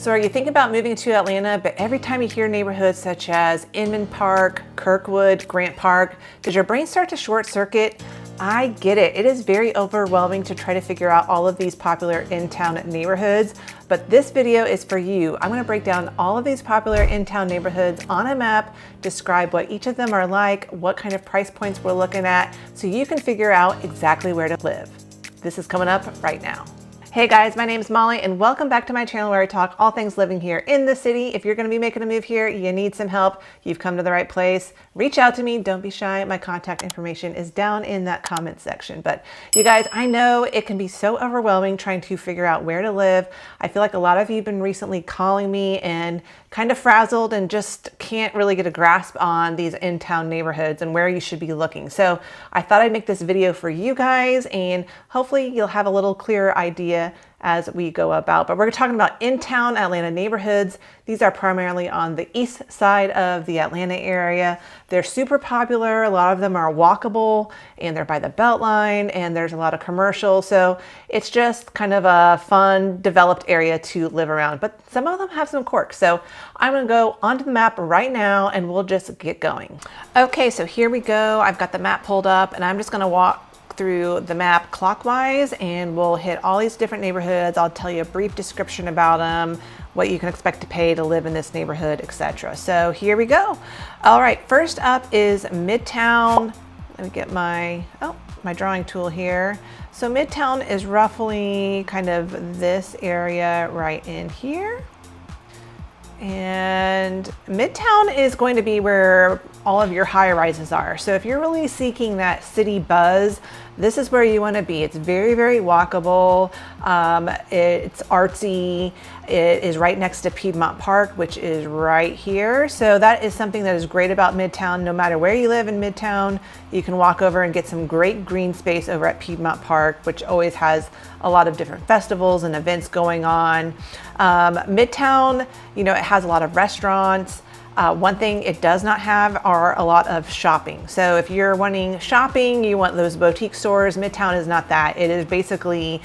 So are you thinking about moving to Atlanta, but every time you hear neighborhoods such as Inman Park, Kirkwood, Grant Park, does your brain start to short circuit? I get it. It is very overwhelming to try to figure out all of these popular in-town neighborhoods, but this video is for you. I'm going to break down all of these popular in-town neighborhoods on a map, describe what each of them are like, what kind of price points we're looking at, so you can figure out exactly where to live. This is coming up right now. Hey guys, my name is Molly and welcome back to my channel where I talk all things living here in the city. If you're going to be making a move here, you need some help, you've come to the right place. Reach out to me, don't be shy. My contact information is down in that comment section. But you guys, I know it can be so overwhelming trying to figure out where to live. I feel like a lot of you have been recently calling me and kind of frazzled and just can't really get a grasp on these in-town neighborhoods and where you should be looking. So I thought I'd make this video for you guys and hopefully you'll have a little clearer idea as we go about. But we're talking about in-town Atlanta neighborhoods. These are primarily on the east side of the Atlanta area. They're super popular. A lot of them are walkable and they're by the BeltLine and there's a lot of commercial. So it's just kind of a fun, developed area to live around. But some of them have some quirks. So I'm gonna go onto the map right now and we'll just get going. Okay, so here we go. I've got the map pulled up and I'm just gonna walk through the map clockwise and we'll hit all these different neighborhoods. I'll tell you a brief description about them, what you can expect to pay to live in this neighborhood, etc. So here we go. All right, first up is Midtown. Let me get my drawing tool here. So Midtown is roughly kind of this area right in here. And Midtown is going to be where all of your high rises are. So if you're really seeking that city buzz, this is where you want to be. It's very, very walkable. It's artsy. It is right next to Piedmont Park, which is right here. So that is something that is great about Midtown. No matter where you live in Midtown, you can walk over and get some great green space over at Piedmont Park, which always has a lot of different festivals and events going on. Midtown, you know, it has a lot of restaurants. One thing it does not have are a lot of shopping. So if you're wanting shopping, you want those boutique stores, Midtown is not that. It is basically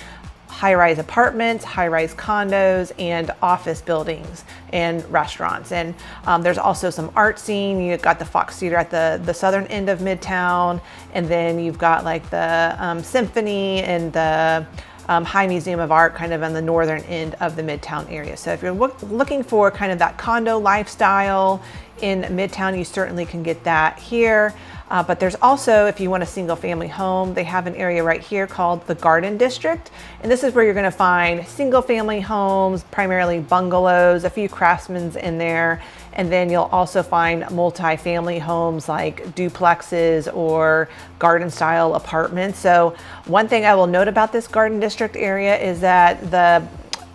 high-rise apartments, high-rise condos, and office buildings and restaurants. And there's also some art scene. You've got the Fox Theater at the southern end of Midtown. And then you've got like the Symphony and the High Museum of Art kind of on the northern end of the Midtown area. So if you're looking for kind of that condo lifestyle in Midtown, you certainly can get that here. But there's also, if you want a single family home, they have an area right here called the Garden District. And this is where you're gonna find single family homes, primarily bungalows, a few craftsmen's in there. And then you'll also find multi-family homes like duplexes or garden style apartments. So one thing I will note about this Garden District area is that the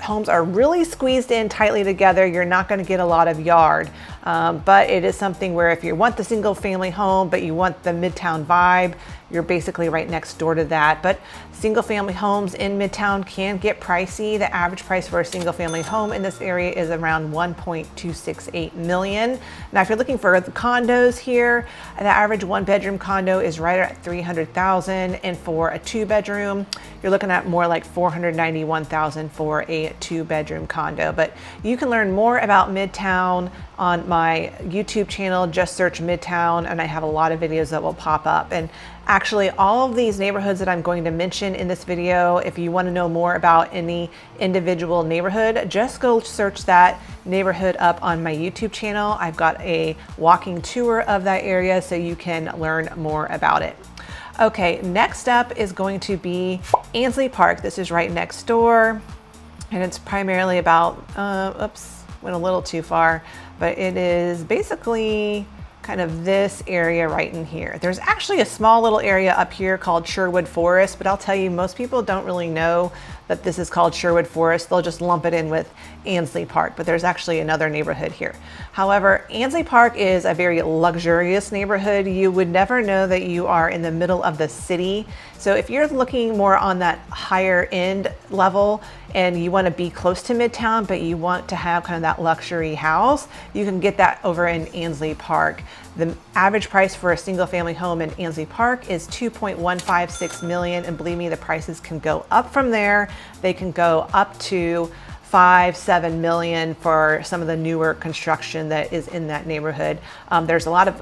homes are really squeezed in tightly together. You're not going to get a lot of yard, but it is something where if you want the single family home, but you want the Midtown vibe, you're basically right next door to that. But single family homes in Midtown can get pricey. The average price for a single family home in this area is around $1.268 million. Now, if you're looking for the condos here, the average one bedroom condo is right at $300,000. And for a two bedroom, you're looking at more like $491,000 for a two bedroom condo. But you can learn more about Midtown on my YouTube channel. Just search Midtown and I have a lot of videos that will pop up. And actually all of these neighborhoods that I'm going to mention in this video, if you want to know more about any individual neighborhood, just go search that neighborhood up on my YouTube channel. I've got a walking tour of that area so you can learn more about it. Okay, next up is going to be Ansley Park. This is right next door and it's primarily about, went a little too far, but it is basically kind of this area right in here. There's actually a small little area up here called Sherwood Forest, but I'll tell you, most people don't really know that this is called Sherwood Forest. They'll just lump it in with Ansley Park, but there's actually another neighborhood here. However, Ansley Park is a very luxurious neighborhood. You would never know that you are in the middle of the city. So if you're looking more on that higher end level and you want to be close to Midtown, but you want to have kind of that luxury house, you can get that over in Ansley Park. The average price for a single family home in Ansley Park is $2.156 million. And believe me, the prices can go up from there. They can go up to 5-7 million for some of the newer construction that is in that neighborhood. There's a lot of,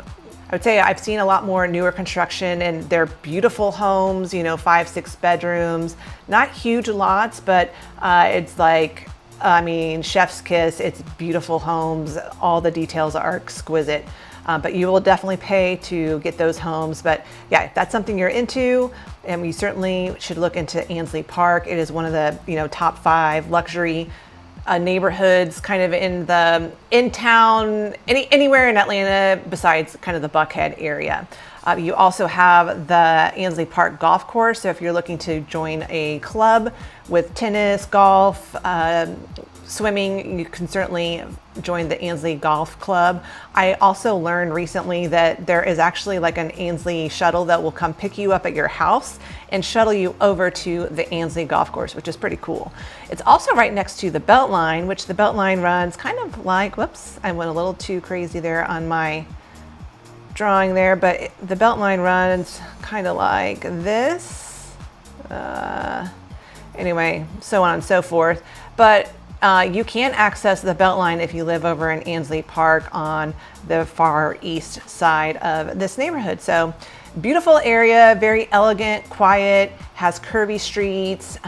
I would say I've seen a lot more newer construction, and they're beautiful homes, you know, 5-6 bedrooms, not huge lots, but it's like, I mean, chef's kiss. It's beautiful homes. All the details are exquisite. But you will definitely pay to get those homes. But yeah, if that's something you're into, and we certainly should look into Ansley Park. It is one of the, you know, top 5 luxury neighborhoods, kind of in town, anywhere in Atlanta besides kind of the Buckhead area. You also have the Ansley Park golf course. So if you're looking to join a club with tennis, golf, swimming, you can certainly join the Ansley Golf Club. I also learned recently that there is actually like an Ansley shuttle that will come pick you up at your house and shuttle you over to the Ansley Golf Course, which is pretty cool. It's also right next to the BeltLine, which the BeltLine runs kind of like, whoops, I went a little too crazy there on my drawing there, but the BeltLine runs kind of like this. Anyway, so on and so forth. But you can access the BeltLine if you live over in Ansley Park on the far east side of this neighborhood. So beautiful area, very elegant, quiet, has curvy streets.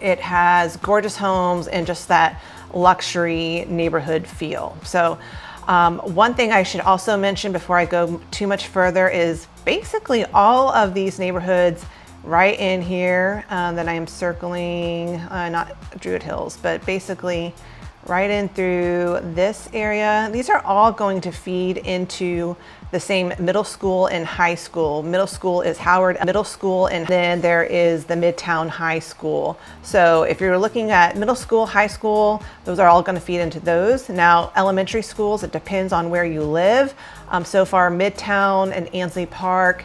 It has gorgeous homes and just that luxury neighborhood feel. So one thing I should also mention before I go too much further is basically all of these neighborhoods right in here that I am circling, not Druid Hills, but basically right in through this area. These are all going to feed into the same middle school and high school. Middle school is Howard Middle School, and then there is the Midtown High School. So if you're looking at middle school, high school, those are all going to feed into those. Now, elementary schools, it depends on where you live. So far, Midtown and Ansley Park,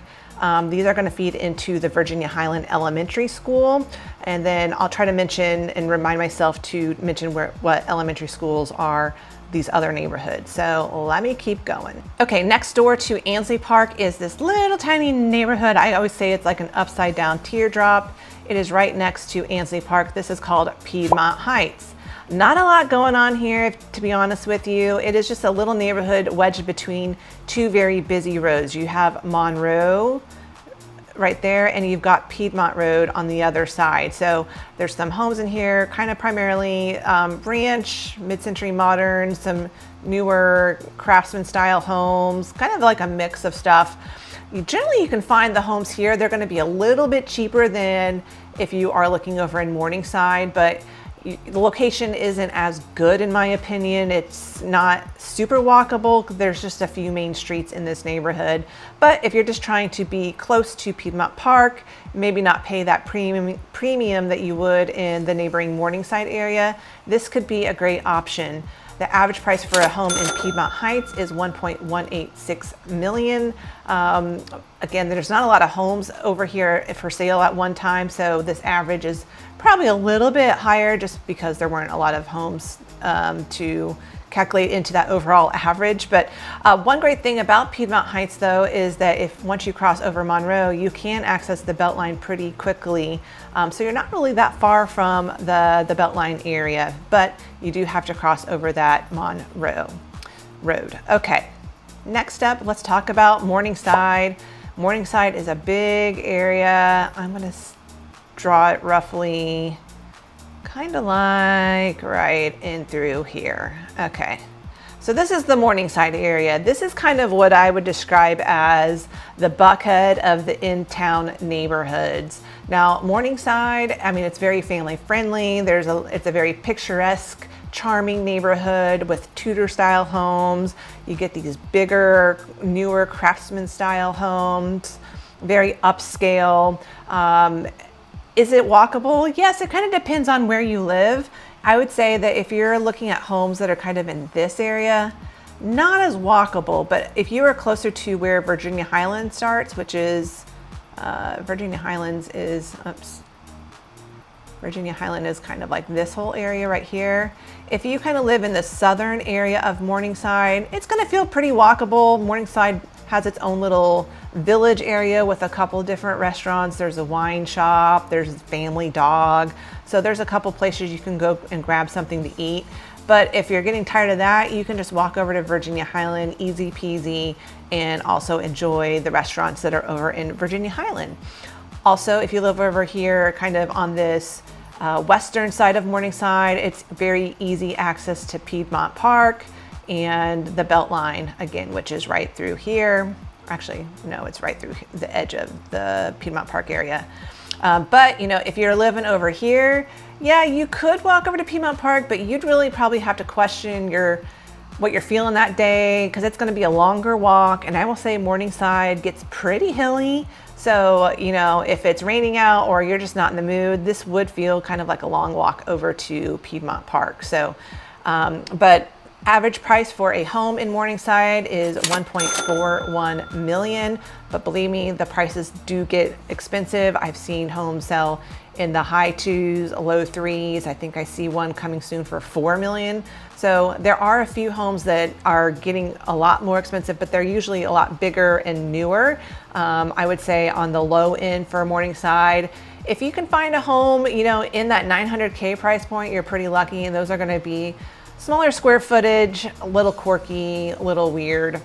these are going to feed into the Virginia Highland Elementary School. And then I'll try to mention and remind myself to mention what elementary schools are these other neighborhoods. So let me keep going. Okay, next door to Ansley Park is this little tiny neighborhood. I always say it's like an upside down teardrop. It is right next to Ansley Park. This is called Piedmont Heights. Not a lot going on here, to be honest with you. It is just a little neighborhood wedged between two very busy roads. You have Monroe right there, and you've got Piedmont Road on the other side. So there's some homes in here, kind of primarily ranch, mid-century modern, some newer craftsman style homes, kind of like a mix of stuff. Generally, you can find the homes here. They're going to be a little bit cheaper than if you are looking over in Morningside, but the location isn't as good in my opinion. It's not super walkable. There's just a few main streets in this neighborhood. But if you're just trying to be close to Piedmont Park, maybe not pay that premium that you would in the neighboring Morningside area, this could be a great option. The average price for a home in Piedmont Heights is $1.186 million. Again, there's not a lot of homes over here for sale at one time, so this average is probably a little bit higher just because there weren't a lot of homes to calculate into that overall average. But one great thing about Piedmont Heights though is that once you cross over Monroe, you can access the BeltLine pretty quickly. So you're not really that far from the BeltLine area, but you do have to cross over that Monroe Road. Okay, next up, let's talk about Morningside. Morningside is a big area. I'm gonna draw it roughly kind of like right in through here. Okay, so this is the Morningside area. This is kind of what I would describe as the Buckhead of the in-town neighborhoods. Now, Morningside, I mean, it's very family friendly. It's a very picturesque, charming neighborhood with Tudor style homes. You get these bigger, newer craftsman style homes, very upscale. Is it walkable? Yes, it kind of depends on where you live. I would say that if you're looking at homes that are kind of in this area, not as walkable, but if you are closer to where Virginia Highland starts, which is, Virginia Highland is kind of like this whole area right here. If you kind of live in the southern area of Morningside, it's gonna feel pretty walkable. Morningside has its own little village area with a couple different restaurants. There's a wine shop, there's Family Dog. So there's a couple places you can go and grab something to eat. But if you're getting tired of that, you can just walk over to Virginia Highland, easy peasy, and also enjoy the restaurants that are over in Virginia Highland. Also, if you live over here kind of on this western side of Morningside, it's very easy access to Piedmont Park and the BeltLine, again, which is right through here. Actually, no, it's right through the edge of the Piedmont Park area. But you know, if you're living over here, yeah, you could walk over to Piedmont Park, but you'd really probably have to question what you're feeling that day, because it's going to be a longer walk. And I will say Morningside gets pretty hilly. So, you know, if it's raining out or you're just not in the mood, this would feel kind of like a long walk over to Piedmont Park. So, but average price for a home in Morningside is $1.41 million. But believe me, the prices do get expensive. I've seen homes sell in the high 2s, low 3s. I think I see one coming soon for $4 million. So there are a few homes that are getting a lot more expensive, but they're usually a lot bigger and newer. I would say on the low end for Morningside, if you can find a home, you know, in that 900K price point, you're pretty lucky. And those are going to be smaller square footage, a little quirky, a little weird.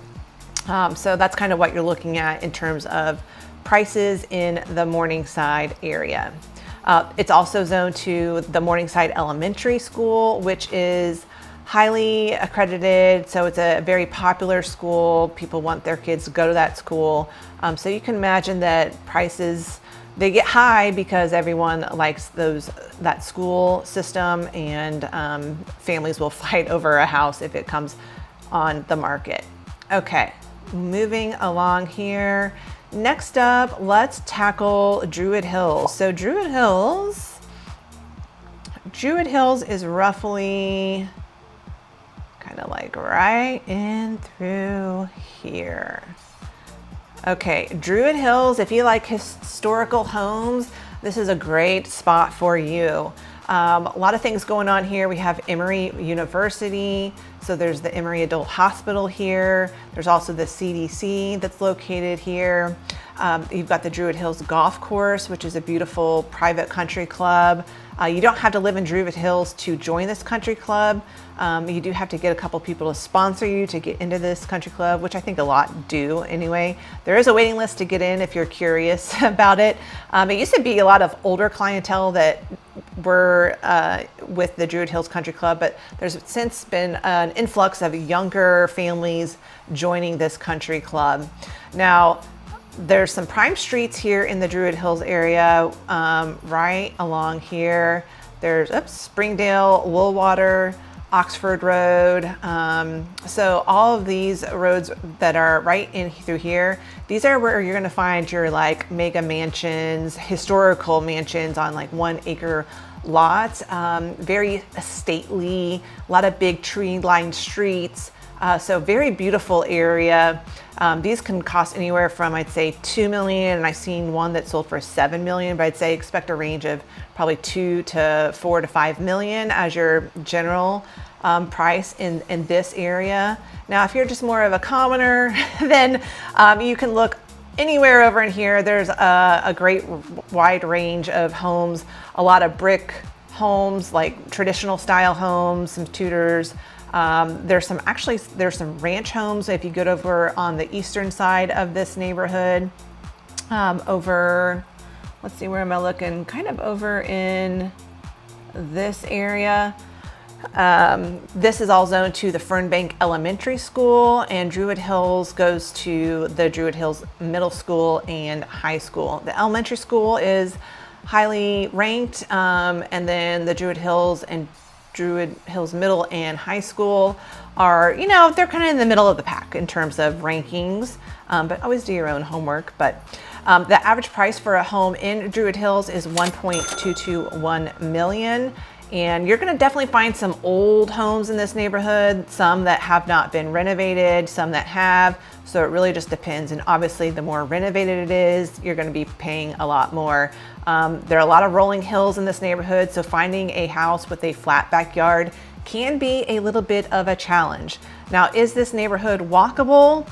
So that's kind of what you're looking at in terms of prices in the Morningside area. It's also zoned to the Morningside Elementary School, which is highly accredited. So it's a very popular school. People want their kids to go to that school. So you can imagine that prices, they get high because everyone likes that school system, and families will fight over a house if it comes on the market. Okay, moving along here. Next up, let's tackle Druid Hills. So Druid Hills is roughly kind of like right in through here. Okay, Druid Hills, if you like historical homes, this is a great spot for you. A lot of things going on here. We have Emory University. So there's the Emory Adult Hospital here. There's also the CDC that's located here. You've got the Druid Hills Golf Course, which is a beautiful private country club. You don't have to live in Druid Hills to join this country club. You do have to get a couple people to sponsor you to get into this country club, which I think a lot do anyway. There is a waiting list to get in if you're curious about it. It used to be a lot of older clientele that were with the Druid Hills Country Club, but there's since been an influx of younger families joining this country club. Now, there's some prime streets here in the Druid Hills area, right along here. There's Springdale, Woolwater, Oxford Road. So all of these roads that are right in through here, these are where you're gonna find your like mega mansions, historical mansions on like 1 acre lots, very stately, a lot of big tree-lined streets. So very beautiful area. These can cost anywhere from, I'd say, $2 million, and I've seen one that sold for $7 million, but I'd say expect a range of probably $2 to $4 to $5 million as your general price in this area. Now, if you're just more of a commoner, then you can look anywhere over in here. There's a great wide range of homes, a lot of brick homes, like traditional style homes, some Tudors. There's some ranch homes if you go over on the eastern side of this neighborhood. Over, let's see, where am I looking? Kind of over in this area. This is all zoned to the Fernbank Elementary School, and Druid Hills goes to the Druid Hills Middle School and High School. The elementary school is highly ranked, and then the Druid Hills and Druid Hills Middle and High School are, you know, they're kind of in the middle of the pack in terms of rankings, but always do your own homework. But the average price for a home in Druid Hills is $1.221 million. And you're going to definitely find some old homes in this neighborhood, some that have not been renovated, some that have. So it really just depends. And obviously, the more renovated it is, you're going to be paying a lot more. There are a lot of rolling hills in this neighborhood, so finding a house with a flat backyard can be a little bit of a challenge. Now, is this neighborhood walkable?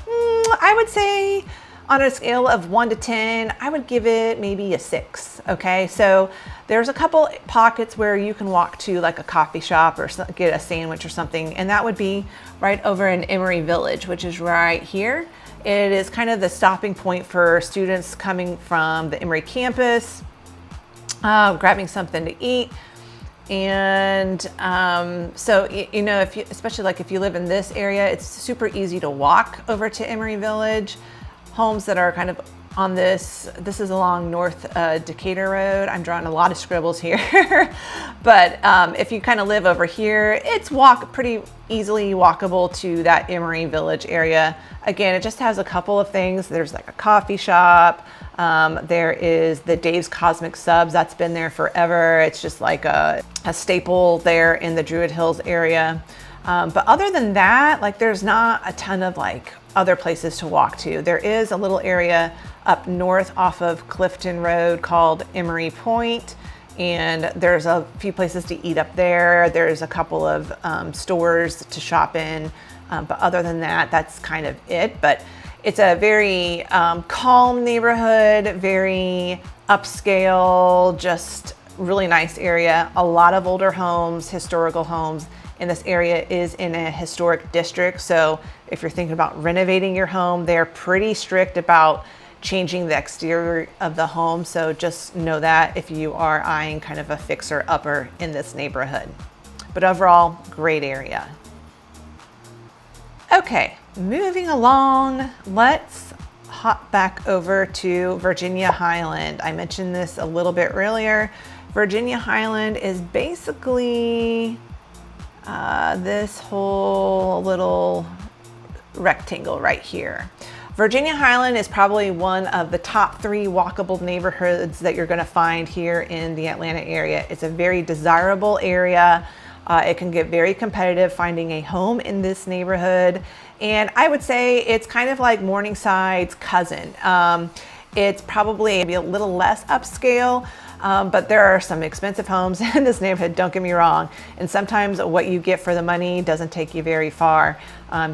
I would say on a scale of 1 to 10, I would give it maybe a 6. Okay, so there's a couple pockets where you can walk to like a coffee shop or get a sandwich or something, and that would be right over in Emory Village, which is right here. It is kind of the stopping point for students coming from the Emory campus, grabbing something to eat. And so, you know, if you, especially like if you live in this area, it's super easy to walk over to Emory Village. Homes that are kind of on this is along North Decatur Road. I'm drawing a lot of scribbles here. But if you kind of live over here, it's pretty easily walkable to that Emory Village area. Again, it just has a couple of things. There's like a coffee shop. There is the Dave's Cosmic Subs. That's been there forever. It's just like a staple there in the Druid Hills area. But other than that, like there's not a ton of like other places to walk to. There is a little area up north off of Clifton Road called Emory Point, and there's a few places to eat up there. There's a couple of stores to shop in, but other than that, that's kind of it. But it's a very calm neighborhood, very upscale, just really nice area. A lot of older homes, historical homes. And this area is in a historic district. So if you're thinking about renovating your home, they're pretty strict about changing the exterior of the home. So just know that if you are eyeing kind of a fixer-upper in this neighborhood. But overall, great area. Okay, moving along, let's hop back over to Virginia Highland. I mentioned this a little bit earlier. Virginia Highland is basically this whole little rectangle right here. Virginia Highland is probably one of the top 3 walkable neighborhoods that you're going to find here in the Atlanta area. It's a very desirable area. It can get very competitive finding a home in this neighborhood. And I would say it's kind of like Morningside's cousin. It's probably maybe a little less upscale, but there are some expensive homes in this neighborhood, don't get me wrong. And sometimes what you get for the money doesn't take you very far.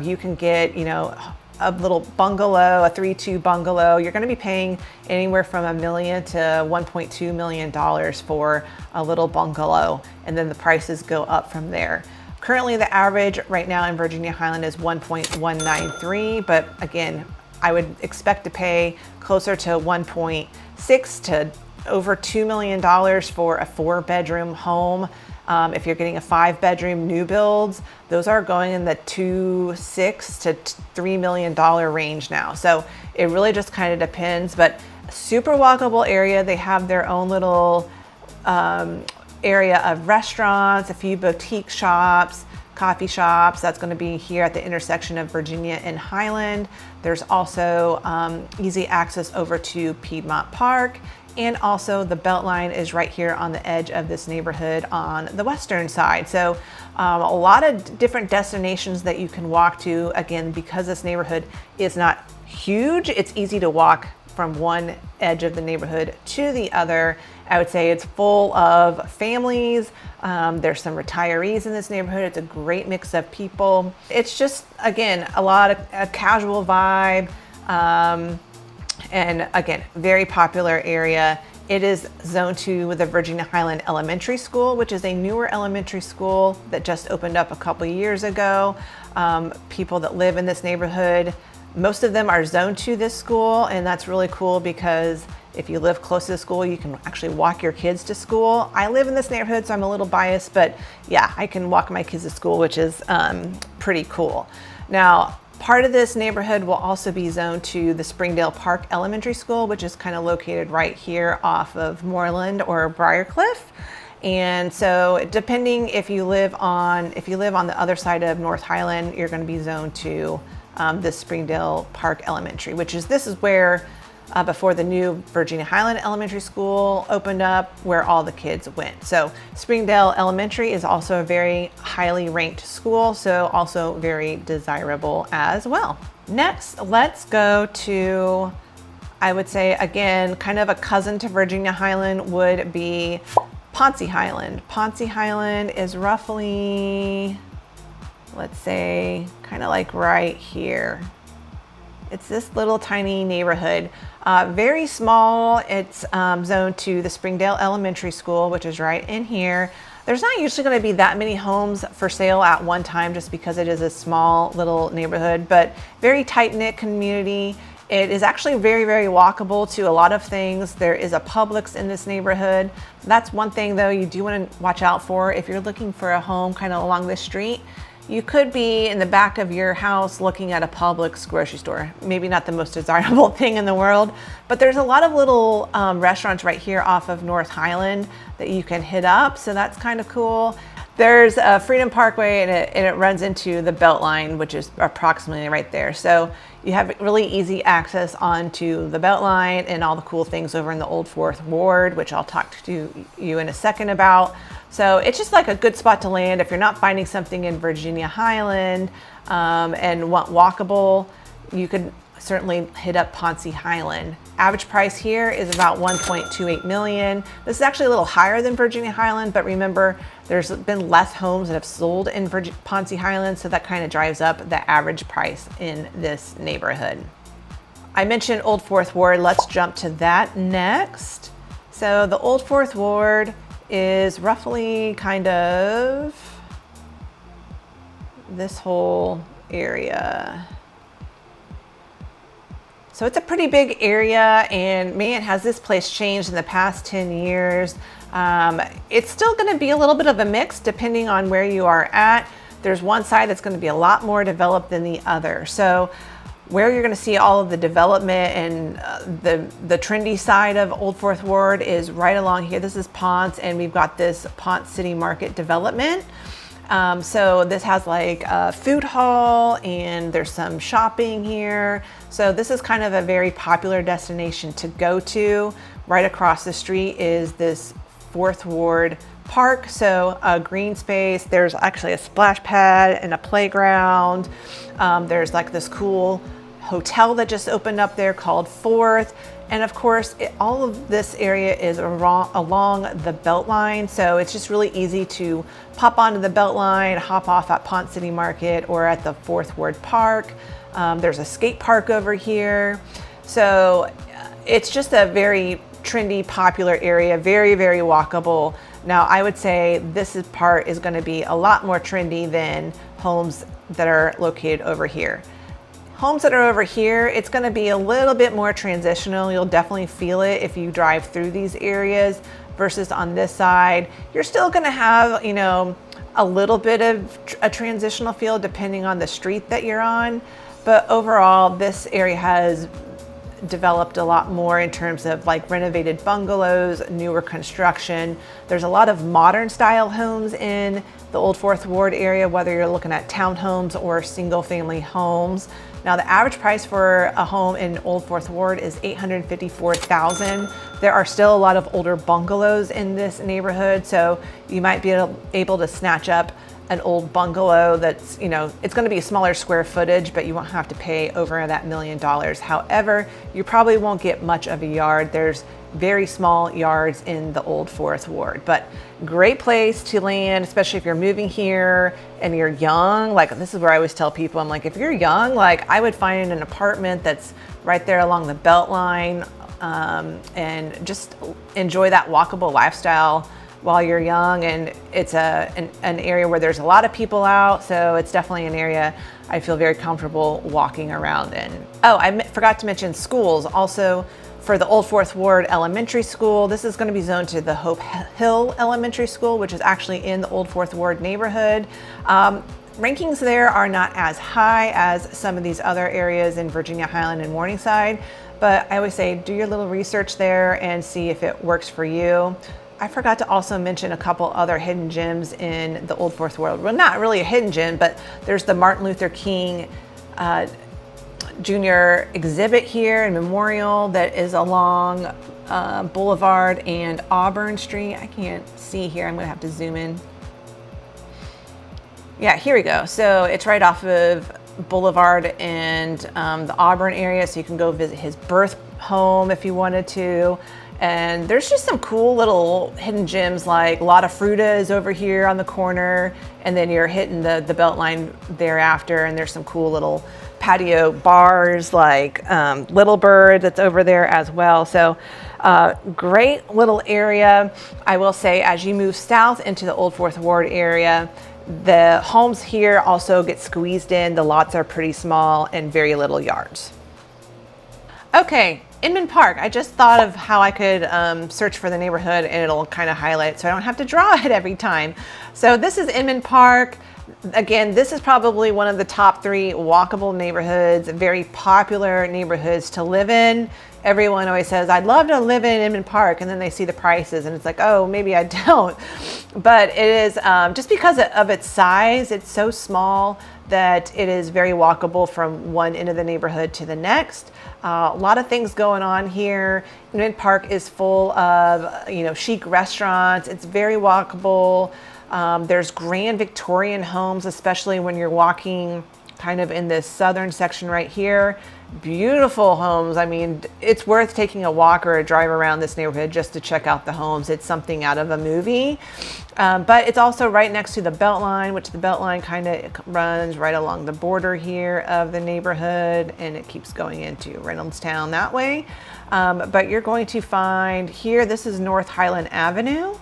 You can get, you know, a little bungalow, a 3-2 bungalow. You're going to be paying anywhere from $1 million to $1.2 million for a little bungalow, and then the prices go up from there. Currently, the average right now in Virginia Highland is 1.193, but again, I would expect to pay closer to 1.6 to over $2 million for a 4-bedroom home. If you're getting a 5-bedroom new builds, those are going in the $2.6 to $3 million range now. So it really just kind of depends, but super walkable area. They have their own little area of restaurants, a few boutique shops, coffee shops. That's going to be here at the intersection of Virginia and Highland. There's also easy access over to Piedmont Park. And also the BeltLine is right here on the edge of this neighborhood on the western side. So a lot of different destinations that you can walk to. Again, because this neighborhood is not huge, it's easy to walk from one edge of the neighborhood to the other. I would say it's full of families. There's some retirees in this neighborhood. It's a great mix of people. It's just, again, a casual vibe. And again, very popular area. It is Zone 2 with the Virginia Highland Elementary School, which is a newer elementary school that just opened up a couple years ago. People that live in this neighborhood, most of them are Zone 2 this school, and that's really cool because if you live close to the school, you can actually walk your kids to school. I live in this neighborhood, so I'm a little biased, but yeah, I can walk my kids to school, which is pretty cool. Now, part of this neighborhood will also be zoned to the Springdale Park Elementary School, which is kind of located right here off of Moreland or Briarcliff. And so depending if you live on the other side of North Highland, you're going to be zoned to the Springdale Park Elementary, this is where before the new Virginia Highland Elementary School opened up, where all the kids went. So Springdale Elementary is also a very highly ranked school, so also very desirable as well. Next, let's go to, I would say, again, kind of a cousin to Virginia Highland would be Poncey Highland. Poncey Highland is roughly, let's say, kind of like right here It's this little tiny neighborhood, very small. It's zoned to the Springdale Elementary School, which is right in here. There's not usually going to be that many homes for sale at one time just because it is a small little neighborhood, but very tight-knit community. It is actually very, very walkable to a lot of things. There is a Publix in this neighborhood. That's one thing though you do want to watch out for if you're looking for a home kind of along this street. You could be in the back of your house looking at a Publix grocery store. Maybe not the most desirable thing in the world, but there's a lot of little restaurants right here off of North Highland that you can hit up. So that's kind of cool. There's a Freedom Parkway and it runs into the BeltLine, which is approximately right there. So you have really easy access onto the BeltLine and all the cool things over in the Old Fourth Ward, which I'll talk to you in a second about. So it's just like a good spot to land if you're not finding something in Virginia Highland and want walkable. You could certainly hit up Poncey Highland. Average price here is about 1.28 million. This is actually a little higher than Virginia Highland, but remember there's been less homes that have sold in Poncey Highland, so that kind of drives up the average price in this neighborhood. I mentioned Old Fourth Ward. Let's jump to that next. So the Old Fourth Ward is roughly kind of this whole area. So it's a pretty big area, and man, has this place changed in the past 10 years. It's still gonna be a little bit of a mix depending on where you are at. There's one side that's gonna be a lot more developed than the other. So where you're gonna see all of the development and the trendy side of Old Fourth Ward is right along here. This is Ponce, and we've got this Ponce City Market development. So this has like a food hall and there's some shopping here. So this is kind of a very popular destination to go to. Right across the street is this Fourth Ward Park. So a green space, there's actually a splash pad and a playground. There's like this cool hotel that just opened up there called Fourth. And of course, all of this area is along the BeltLine. So it's just really easy to pop onto the BeltLine, hop off at Ponce City Market or at the Fourth Ward Park. There's a skate park over here. So it's just a very trendy, popular area, very, very walkable. Now, I would say this part is going to be a lot more trendy than homes that are located over here. Homes that are over here, it's going to be a little bit more transitional. You'll definitely feel it if you drive through these areas versus on this side. You're still going to have, you know, a little bit of a transitional feel depending on the street that you're on. But overall, this area has developed a lot more in terms of like renovated bungalows, newer construction. There's a lot of modern style homes in the Old Fourth Ward area, whether you're looking at townhomes or single family homes. Now the average price for a home in Old Fourth Ward is $854,000. There are still a lot of older bungalows in this neighborhood, so you might be able to snatch up an old bungalow that's, you know, it's going to be a smaller square footage, but you won't have to pay over that $1 million. However, you probably won't get much of a yard. There's very small yards in the Old Fourth Ward, but great place to land, especially if you're moving here and you're young. Like, this is where I always tell people, I'm like, if you're young, like I would find an apartment that's right there along the BeltLine, and just enjoy that walkable lifestyle while you're young. And it's an area where there's a lot of people out, so it's definitely an area I feel very comfortable walking around in. Oh, I forgot to mention schools also. For the Old Fourth Ward Elementary School, this is going to be zoned to the Hope Hill Elementary School, which is actually in the Old Fourth Ward neighborhood. Rankings there are not as high as some of these other areas in Virginia Highland and Morningside, but I always say do your little research there and see if it works for you. I forgot to also mention a couple other hidden gems in the Old Fourth Ward. Well, not really a hidden gem, but there's the Martin Luther King Jr. exhibit here and memorial that is along Boulevard and Auburn Street. I can't see here. I'm going to have to zoom in. Yeah, here we go. So it's right off of Boulevard and the Auburn area, so you can go visit his birth home if you wanted to. And there's just some cool little hidden gems, like a lot of Fruta is over here on the corner, and then you're hitting the BeltLine thereafter, and there's some cool little patio bars like Little Bird that's over there as well. So great little area. I will say as you move south into the Old Fourth Ward area, the homes here also get squeezed in. The lots are pretty small and very little yards. Okay, Inman Park. I just thought of how I could search for the neighborhood and it'll kind of highlight so I don't have to draw it every time. So this is Inman Park. Again, this is probably one of the top 3 walkable neighborhoods, very popular neighborhoods to live in. Everyone always says, I'd love to live in Inman Park, and then they see the prices and it's like, oh, maybe I don't. But it is, just because of its size, it's so small that it is very walkable from one end of the neighborhood to the next. A lot of things going on here. Inman Park is full of, chic restaurants. It's very walkable. There's grand Victorian homes, especially when you're walking kind of in this southern section right here. Beautiful homes. I mean, it's worth taking a walk or a drive around this neighborhood just to check out the homes. It's something out of a movie. But it's also right next to the BeltLine, which the BeltLine kind of runs right along the border here of the neighborhood, and it keeps going into Reynoldstown that way. But you're going to find here, this is North Highland Avenue.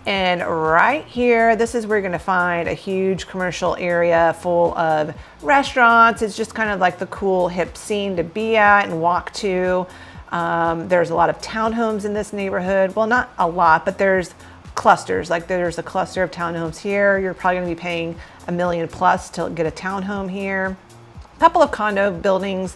And right here, this is where you're going to find a huge commercial area full of restaurants. It's just kind of like the cool hip scene to be at and walk to. There's a lot of townhomes in this neighborhood. Well, not a lot, but there's clusters. Like there's a cluster of townhomes here. You're probably going to be paying $1 million plus to get a townhome here. A couple of condo buildings,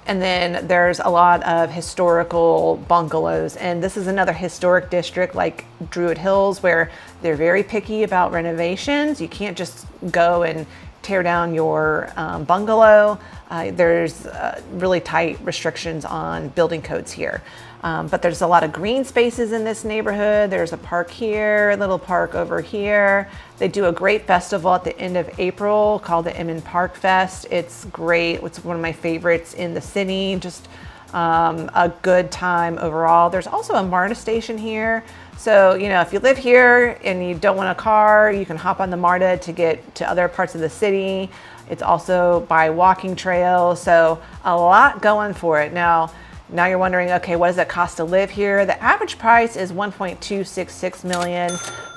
and then there's a lot of historical bungalows. And this is another historic district like Druid Hills where they're very picky about renovations. You can't just go and tear down your bungalow. There's really tight restrictions on building codes here. But there's a lot of green spaces in this neighborhood. There's a park here, a little park over here. They do a great festival at the end of April called the Inman Park Fest. It's great. It's one of my favorites in the city. Just a good time overall. There's also a MARTA station here. So, if you live here and you don't want a car, you can hop on the MARTA to get to other parts of the city. It's also by walking trail. So a lot going for it. Now you're wondering, okay, what does it cost to live here? The average price is $1.266 million,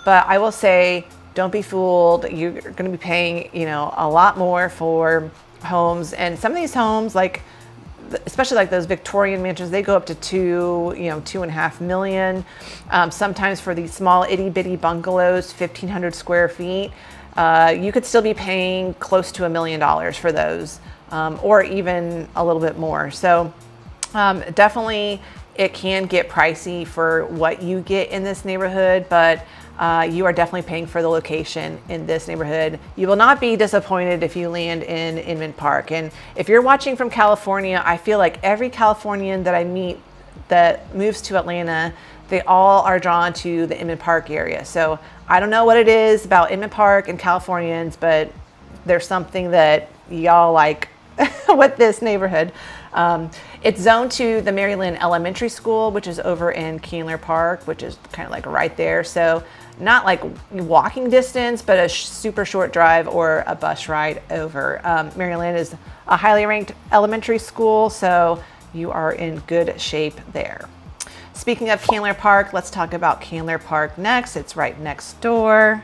but I will say, don't be fooled. You're going to be paying, a lot more for homes. And some of these homes, especially like those Victorian mansions, they go up to $2.5 million. Sometimes for these small itty bitty bungalows, 1,500 square feet, you could still be paying close to $1 million for those, or even a little bit more. So definitely it can get pricey for what you get in this neighborhood, but you are definitely paying for the location in this neighborhood. You will not be disappointed if you land in Inman Park. And if you're watching from California, I feel like every Californian that I meet that moves to Atlanta, they all are drawn to the Inman Park area. So I don't know what it is about Inman Park and Californians, but there's something that y'all like with this neighborhood. It's zoned to the Maryland Elementary School, which is over in Candler Park, which is kind of like right there. So not like walking distance, but a super short drive or a bus ride over. Maryland is a highly ranked elementary school, so you are in good shape there. Speaking of Candler Park, let's talk about Candler Park next. It's right next door.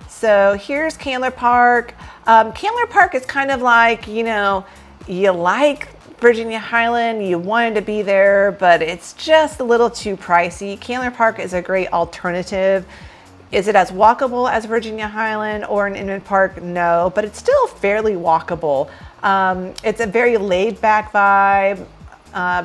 So here's Candler Park. Candler Park is kind of like, you like Virginia Highland, you wanted to be there, but it's just a little too pricey. Candler Park is a great alternative. Is it as walkable as Virginia Highland or an Inman Park? No, but it's still fairly walkable. It's a very laid back vibe,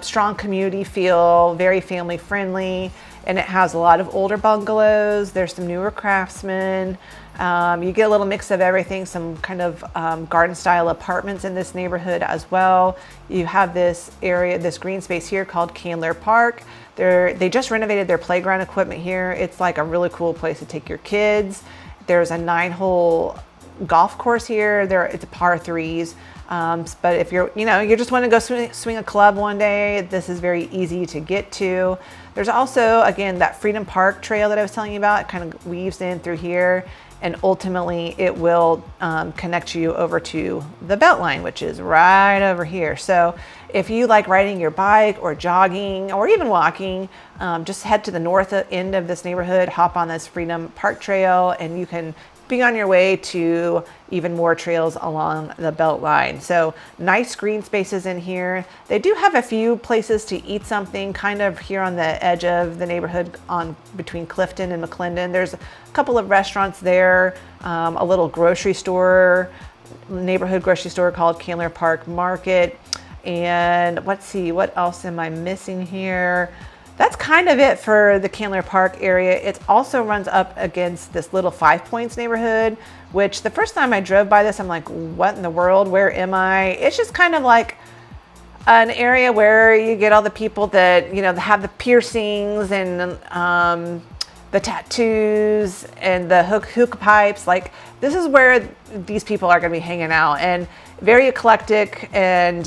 strong community feel, very family friendly, and it has a lot of older bungalows. There's some newer craftsmen. You get a little mix of everything, some kind of garden style apartments in this neighborhood as well. You have this area, this green space here called Candler Park. They just renovated their playground equipment here. It's like a really cool place to take your kids. There's a 9-hole golf course here. It's a par threes. But if you just want to go swing a club one day, this is very easy to get to. There's also, again, that Freedom Park trail that I was telling you about. It kind of weaves in through here. and ultimately it will connect you over to the BeltLine, which is right over here. So if you like riding your bike or jogging or even walking, just head to the north end of this neighborhood, hop on this Freedom Park Trail, and you can be on your way to even more trails along the BeltLine. So nice green spaces in here. They do have a few places to eat something kind of here on the edge of the neighborhood on between Clifton and McClendon. There's a couple of restaurants there, a little grocery store, neighborhood grocery store called Candler Park Market. And let's see, what else am I missing here? That's kind of it for the Candler Park area. It also runs up against this little Five Points neighborhood, which the first time I drove by this, I'm like, what in the world? Where am I? It's just kind of like an area where you get all the people that, you know, have the piercings and the tattoos and the hookah pipes. Like, this is where these people are going to be hanging out, and very eclectic. And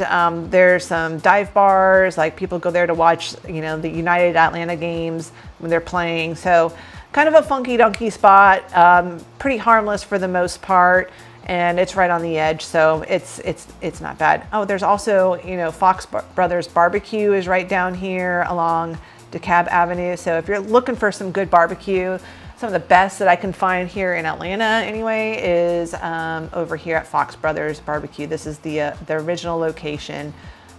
there's some dive bars, like people go there to watch, you know, the United Atlanta games when they're playing. So kind of a funky dunky spot, pretty harmless for the most part, and it's right on the edge, so it's not bad. Oh, there's also, you know, Fox Brothers Barbecue is right down here along DeKalb Avenue. So if you're looking for some good barbecue, some of the best that I can find here in Atlanta anyway is over here at Fox Brothers Barbecue. This is the original location.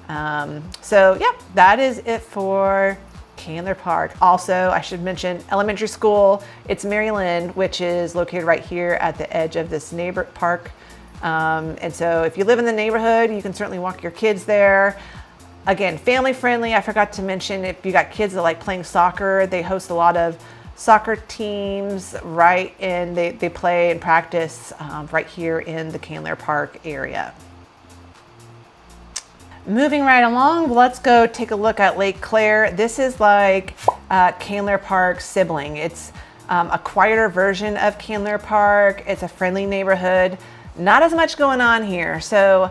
So yeah, that is it for Candler Park. Also, I should mention elementary school. It's Maryland, which is located right here at the edge of this park. And so if you live in the neighborhood, you can certainly walk your kids there. Again, family friendly. I forgot to mention, if you got kids that like playing soccer, they host a lot of soccer teams right in, they play and practice right here in the Candler Park area. Moving right along, let's go take a look at Lake Claire. This is like Candler Park's sibling. It's a quieter version of Candler Park. It's a friendly neighborhood. Not as much going on here. So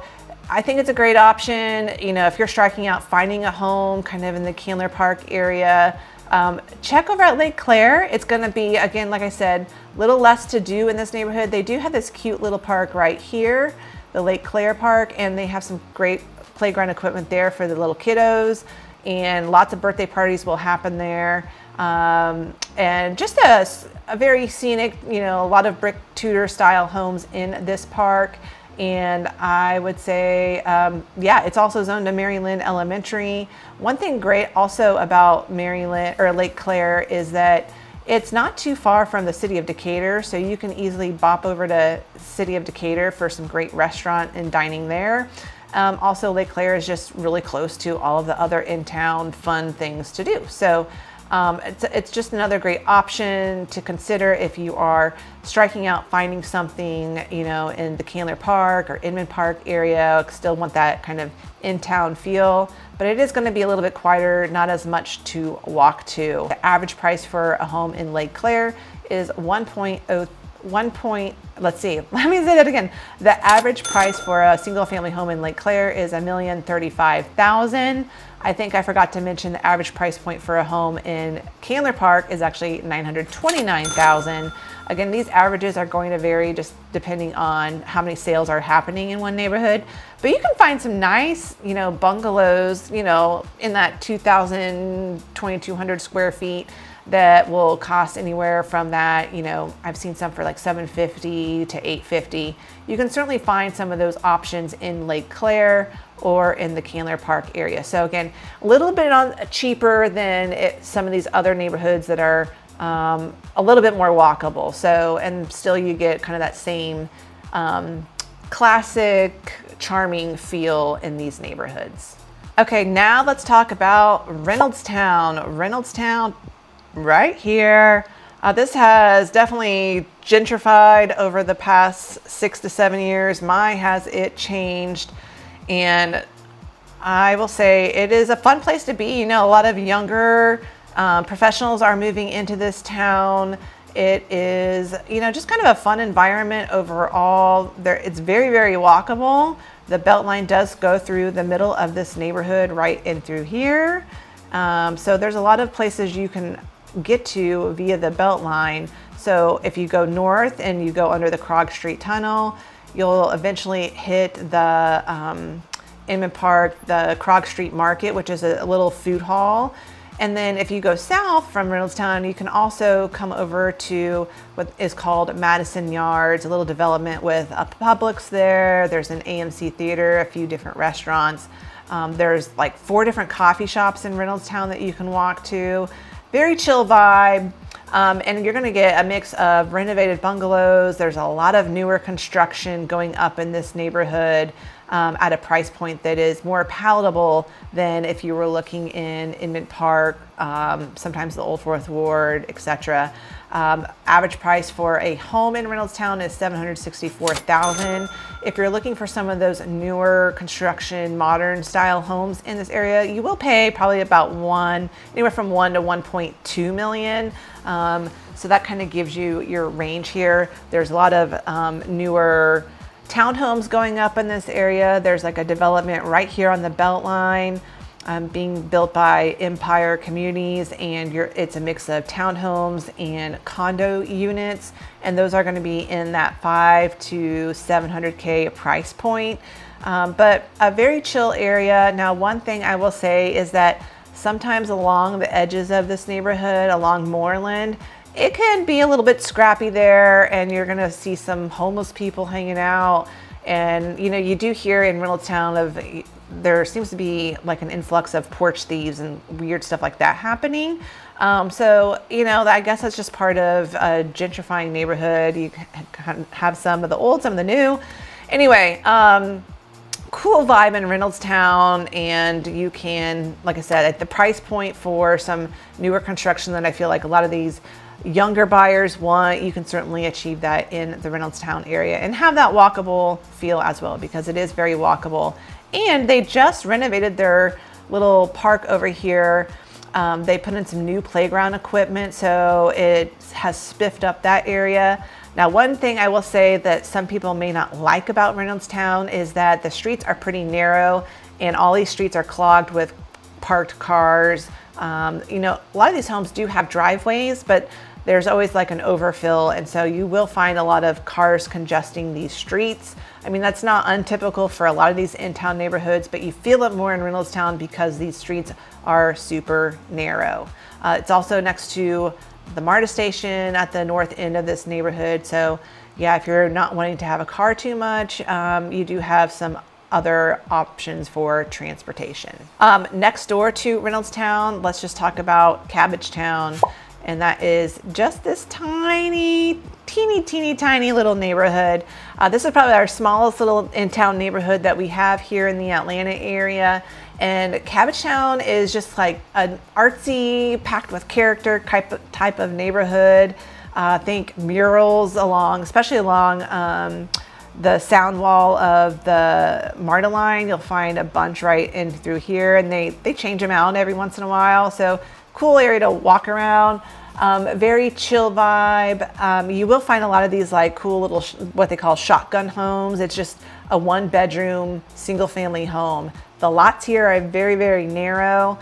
I think it's a great option, you know, if you're striking out finding a home kind of in the Candler Park area. Check over at Lake Claire. It's going to be, again, like I said, a little less to do in this neighborhood. They do have this cute little park right here, the Lake Claire Park, and they have some great playground equipment there for the little kiddos, and lots of birthday parties will happen there. And just a very scenic, you know, a lot of brick Tudor style homes in this park. And I would say, yeah, it's also zoned to Maryland Elementary. One thing great also about Maryland or Lake Claire is that it's not too far from the city of Decatur, so you can easily bop over to city of Decatur for some great restaurant and dining there. Also, Lake Claire is just really close to all of the other in-town fun things to do. So it's just another great option to consider if you are striking out finding something, you know, in the Candler Park or Inman Park area. Still want that kind of in-town feel, but it is going to be a little bit quieter, not as much to walk to. The average price for a home in Lake Claire is let's see, let me say that again. The average price for a single family home in Lake Claire is $1,035,000. I think I forgot to mention the average price point for a home in Candler Park is actually $929,000. Again, these averages are going to vary just depending on how many sales are happening in one neighborhood. But you can find some nice, you know, bungalows, you know, in that 2,000, 2,200 square feet that will cost anywhere from that, you know, I've seen some for like $750 to $850. You can certainly find some of those options in Lake Claire or in the Candler Park area. So again, a little bit cheaper than some of these other neighborhoods that are a little bit more walkable. So, and still you get kind of that same classic, charming feel in these neighborhoods. Okay, now let's talk about Reynoldstown. Reynoldstown, right here. This has definitely gentrified over the past 6 to 7 years. My, has it changed. And I will say it is a fun place to be. You know, a lot of younger professionals are moving into this town. It is, you know, just kind of a fun environment overall. It's very, very walkable. The BeltLine does go through the middle of this neighborhood right in through here. So there's a lot of places you can get to via the BeltLine. So if you go north and you go under the Krog Street Tunnel, you'll eventually hit the Inman Park, the Krog Street Market, which is a little food hall. And then if you go south from Reynoldstown, you can also come over to what is called Madison Yards, a little development with a Publix there. There's an AMC theater, a few different restaurants. There's like 4 different coffee shops in Reynoldstown that you can walk to. Very chill vibe. And you're going to get a mix of renovated bungalows. There's a lot of newer construction going up in this neighborhood at a price point that is more palatable than if you were looking in Inman Park, sometimes the Old Fourth Ward, etc. Average price for a home in Reynoldstown is $764,000. If you're looking for some of those newer construction, modern style homes in this area, you will pay probably about anywhere from 1 to 1.2 million. So that kind of gives you your range here. There's a lot of newer townhomes going up in this area. There's like a development right here on the BeltLine being built by Empire Communities, and it's a mix of townhomes and condo units, and those are going to be in that 5 to 700K price point. But a very chill area. Now, one thing I will say is that sometimes along the edges of this neighborhood, along Moreland, it can be a little bit scrappy there, and you're gonna see some homeless people hanging out. And you do hear in Reynoldstown there seems to be like an influx of porch thieves and weird stuff like that happening. So I guess that's just part of a gentrifying neighborhood. You can have some of the old, some of the new. Anyway, cool vibe in Reynoldstown, and you can, like I said, at the price point for some newer construction that I feel like a lot of these younger buyers want, you can certainly achieve that in the Reynoldstown area and have that walkable feel as well, because it is very walkable. And they just renovated their little park over here. They put in some new playground equipment, so it has spiffed up that area. Now, one thing I will say that some people may not like about Reynoldstown is that the streets are pretty narrow, and all these streets are clogged with parked cars. A lot of these homes do have driveways, but there's always like an overfill, and so you will find a lot of cars congesting these streets. I mean, that's not untypical for a lot of these in-town neighborhoods, but you feel it more in Reynoldstown because these streets are super narrow. It's also next to the MARTA station at the north end of this neighborhood. So yeah, if you're not wanting to have a car too much, you do have some other options for transportation. Next door to Reynoldstown, let's just talk about Cabbagetown. And that is just this teeny tiny little neighborhood. This is probably our smallest little in-town neighborhood that we have here in the Atlanta area. And Cabbagetown is just like an artsy, packed with character type of neighborhood. Think murals especially along the sound wall of the MARTA line. You'll find a bunch right in through here, and they change them out every once in a while. So cool area to walk around. Very chill vibe. You will find a lot of these like cool little what they call shotgun homes. It's just a 1-bedroom single family home. The lots here are very, very narrow.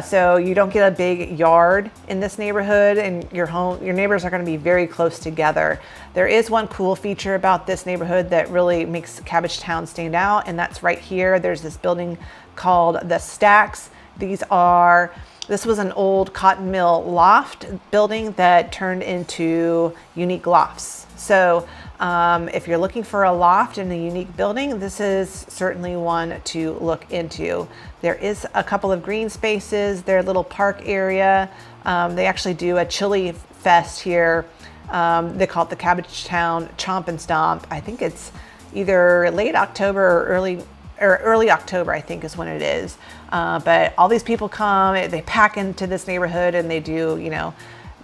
So you don't get a big yard in this neighborhood, and your neighbors are going to be very close together. There is one cool feature about this neighborhood that really makes Cabbagetown stand out, and that's right here. There's this building called the Stacks. This was an old cotton mill loft building that turned into unique lofts. So if you're looking for a loft in a unique building, this is certainly one to look into. There is a couple of green spaces, their little park area. They actually do a chili fest here. They call it the Cabbagetown Chomp and Stomp. I think it's either late October or early October, I think is when it is. But all these people come, they pack into this neighborhood, and they do,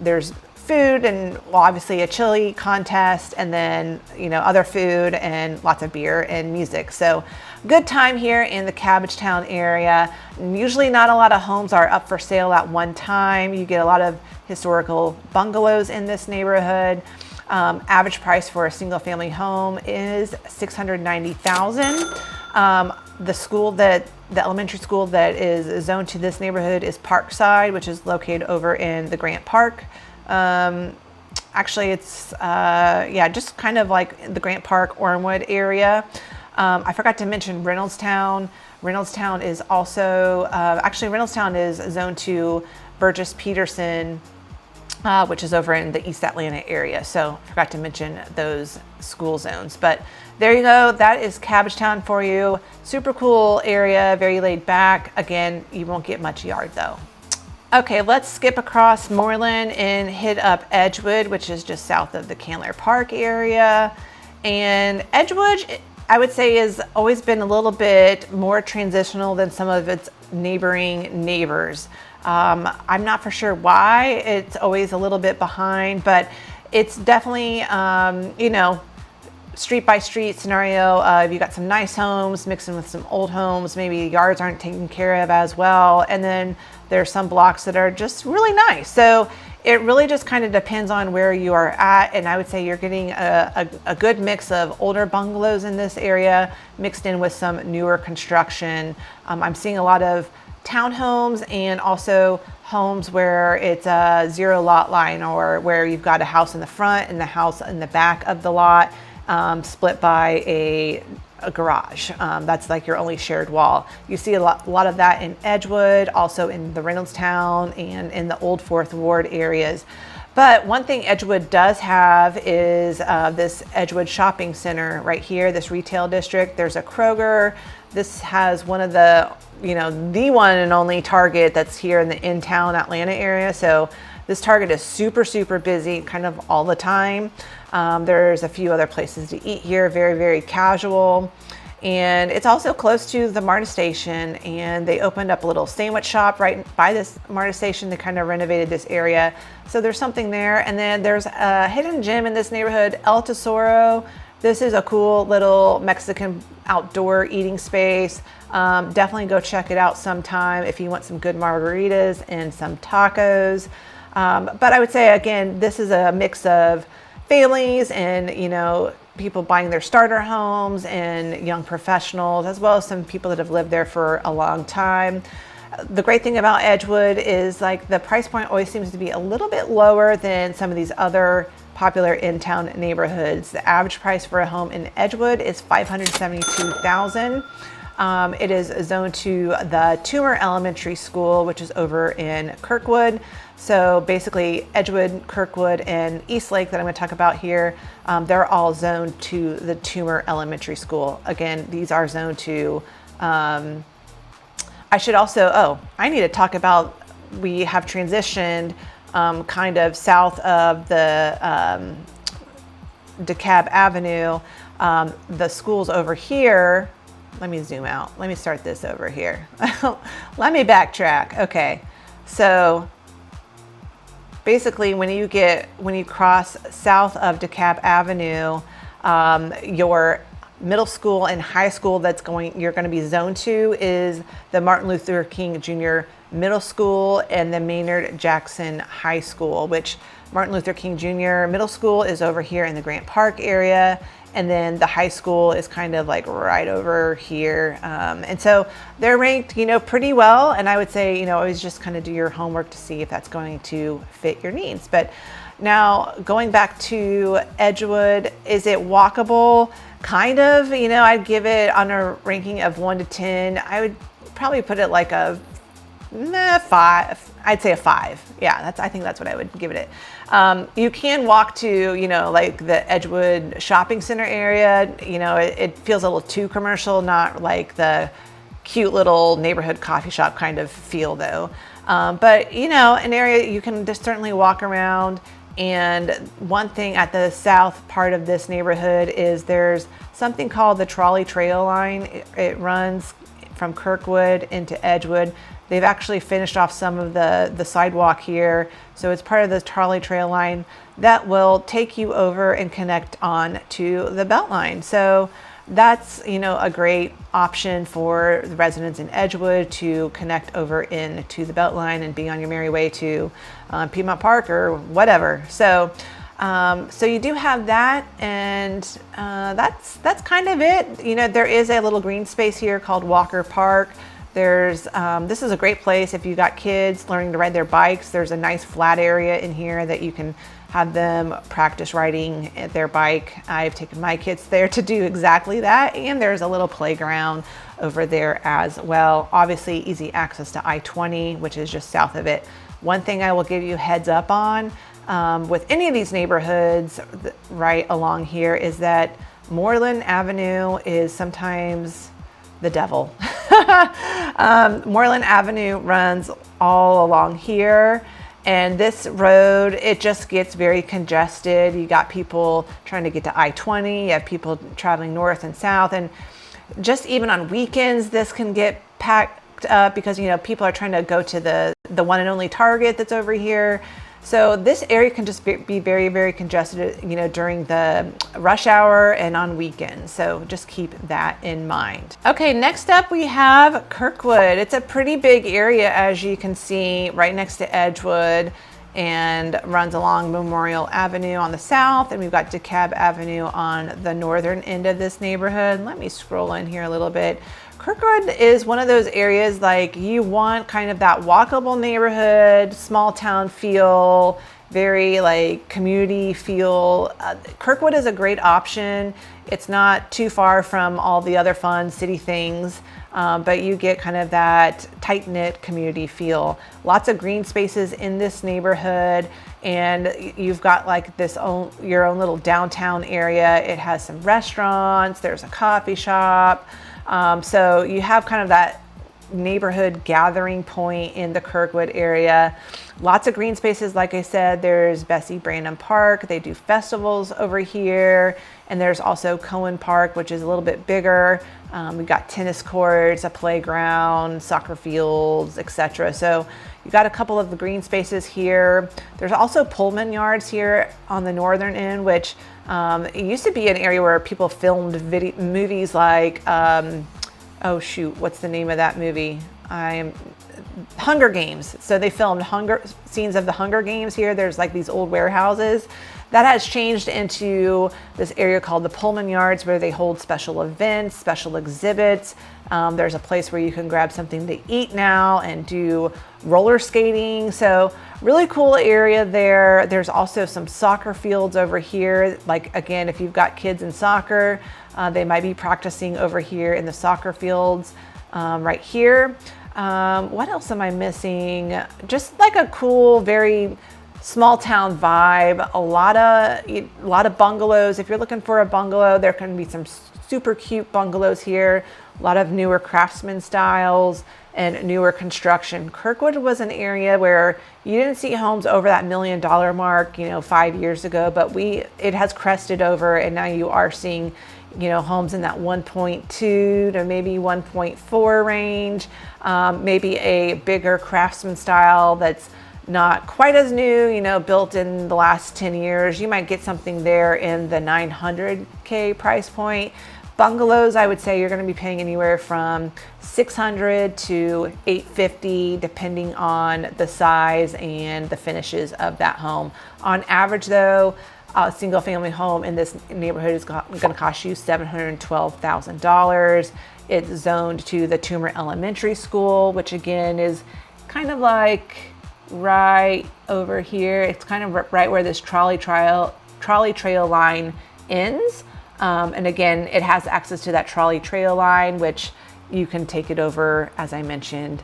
there's food and obviously a chili contest, and then, other food and lots of beer and music. So good time here in the Cabbagetown area. Usually not a lot of homes are up for sale at one time. You get a lot of historical bungalows in this neighborhood. Average price for a single family home is $690,000. The elementary school that is zoned to this neighborhood is Parkside, which is located over in the Grant Park. Actually, it's just kind of like the Grant Park, Ormewood area. I forgot to mention Reynoldstown. Reynoldstown is also, Reynoldstown is zoned to Burgess Peterson, which is over in the East Atlanta area. So I forgot to mention those school zones. But there you go. That is Cabbagetown for you. Super cool area, very laid back. Again, you won't get much yard though. Okay, let's skip across Moreland and hit up Edgewood, which is just south of the Candler Park area. And Edgewood, I would say, has always been a little bit more transitional than some of its neighboring neighbors. I'm not for sure why it's always a little bit behind, but it's definitely, street by street scenario. You got some nice homes mixing with some old homes. Maybe yards aren't taken care of as well. And then there's some blocks that are just really nice. So it really just kind of depends on where you are at. And I would say you're getting a good mix of older bungalows in this area mixed in with some newer construction. I'm seeing a lot of townhomes and also homes where it's a zero lot line, or where you've got a house in the front and the house in the back of the lot, split by a garage. That's like your only shared wall. You see a lot of that in Edgewood, also in the Reynoldstown and in the old Fourth Ward areas. But one thing Edgewood does have is this Edgewood shopping center right here, this retail district. There's a Kroger. This has one of the one and only Target that's here in the Intown Atlanta area. So this Target is super, super busy kind of all the time. There's a few other places to eat here, very, very casual. And it's also close to the MARTA station, and they opened up a little sandwich shop right by this MARTA station. They kind of renovated this area. So there's something there. And then there's a hidden gem in this neighborhood, El Tesoro. This is a cool little Mexican outdoor eating space. Definitely go check it out sometime if you want some good margaritas and some tacos. But I would say, again, this is a mix of families and, people buying their starter homes and young professionals, as well as some people that have lived there for a long time. The great thing about Edgewood is like the price point always seems to be a little bit lower than some of these other popular in-town neighborhoods. The average price for a home in Edgewood is $572,000. It is zoned to the Toomer Elementary School, which is over in Kirkwood. So basically Edgewood, Kirkwood, and Eastlake that I'm going to talk about here, they're all zoned to the Toomer Elementary School. Again, these are zoned to, I need to talk about, we have transitioned kind of south of the DeKalb Avenue. The schools over here, let me zoom out. Let me start this over here. Let me backtrack. Okay, so basically when you cross south of DeKalb Avenue, your middle school and high school you're going to be zoned to is the Martin Luther King Jr. Middle School and the Maynard Jackson High School, which Martin Luther King Jr. Middle School is over here in the Grant Park area. And then the high school is kind of like right over here. And so they're ranked, pretty well. And I would say, always just kind of do your homework to see if that's going to fit your needs. But now going back to Edgewood, is it walkable? Kind of, I'd give it on a ranking of 1 to 10. I would probably put it like a 5. I'd say a 5. Yeah, I think that's what I would give it. You can walk to, like the Edgewood shopping center area. It feels a little too commercial, not like the cute little neighborhood coffee shop kind of feel though. But an area you can just certainly walk around. And one thing at the south part of this neighborhood is there's something called the Trolley Trail Line. It runs from Kirkwood into Edgewood. They've actually finished off some of the sidewalk here. So it's part of the Trolley Trail Line that will take you over and connect on to the BeltLine. So that's, a great option for the residents in Edgewood to connect over into the BeltLine and be on your merry way to Piedmont Park or whatever. So So you do have that, and that's kind of it. You know, there is a little green space here called Walker Park. There's this is a great place if you got kids learning to ride their bikes. There's a nice flat area in here that you can have them practice riding their bike. I've taken my kids there to do exactly that, and there's a little playground over there as well. Obviously easy access to I-20, which is just south of it. One thing I will give you heads up on with any of these neighborhoods right along here is that Moreland Avenue is sometimes the devil. Moreland Avenue runs all along here, and this road, it just gets very congested. You got people trying to get to I-20, you have people traveling north and south, and just even on weekends this can get packed up because, you know, people are trying to go to the one and only Target that's over here. So this area can just be very, very congested, you know, during the rush hour and on weekends. So just keep that in mind. Okay, next up we have Kirkwood. It's a pretty big area, as you can see, right next to Edgewood, and runs along Memorial Avenue on the south, and we've got DeKalb Avenue on the northern end of this neighborhood. Let me scroll in here a little bit. Kirkwood is one of those areas, like, you want kind of that walkable neighborhood, small town feel, very like community feel. Kirkwood is a great option. It's not too far from all the other fun city things, but you get kind of that tight-knit community feel. Lots of green spaces in this neighborhood, and you've got like your own little downtown area. It has some restaurants, there's a coffee shop. So you have kind of that neighborhood gathering point in the Kirkwood area. Lots of green spaces. Like I said, there's Bessie Brandon Park. They do festivals over here. And there's also Cohen Park, which is a little bit bigger. We've got tennis courts, a playground, soccer fields, etc. So you got a couple of the green spaces here. There's also Pullman yards here on the northern end, which it used to be an area where people filmed movies like, oh shoot, what's the name of that movie? Hunger Games. So they filmed scenes of the Hunger Games here. There's like these old warehouses. That has changed into this area called the Pullman Yards, where they hold special events, special exhibits. There's a place where you can grab something to eat now and do roller skating. So really cool area there. There's also some soccer fields over here. Like, again, if you've got kids in soccer, they might be practicing over here in the soccer fields right here. What else am I missing? Just like a cool, very small town vibe. A lot of bungalows. If you're looking for a bungalow, there can be some super cute bungalows here. A lot of newer craftsman styles and newer construction. Kirkwood was an area where you didn't see homes over that $1 million mark, 5 years ago, but it has crested over, and now you are seeing, homes in that 1.2 to maybe 1.4 range, maybe a bigger craftsman style that's not quite as new, built in the last 10 years. You might get something there in the $900K price point. Bungalows, I would say you're going to be paying anywhere from $600 to $850, depending on the size and the finishes of that home. On average, though, a single family home in this neighborhood is going to cost you $712,000. It's zoned to the Toomer Elementary School, which again is kind of like right over here. It's kind of right where this trolley trail line ends. And again, it has access to that trolley trail line, which you can take it over, as I mentioned,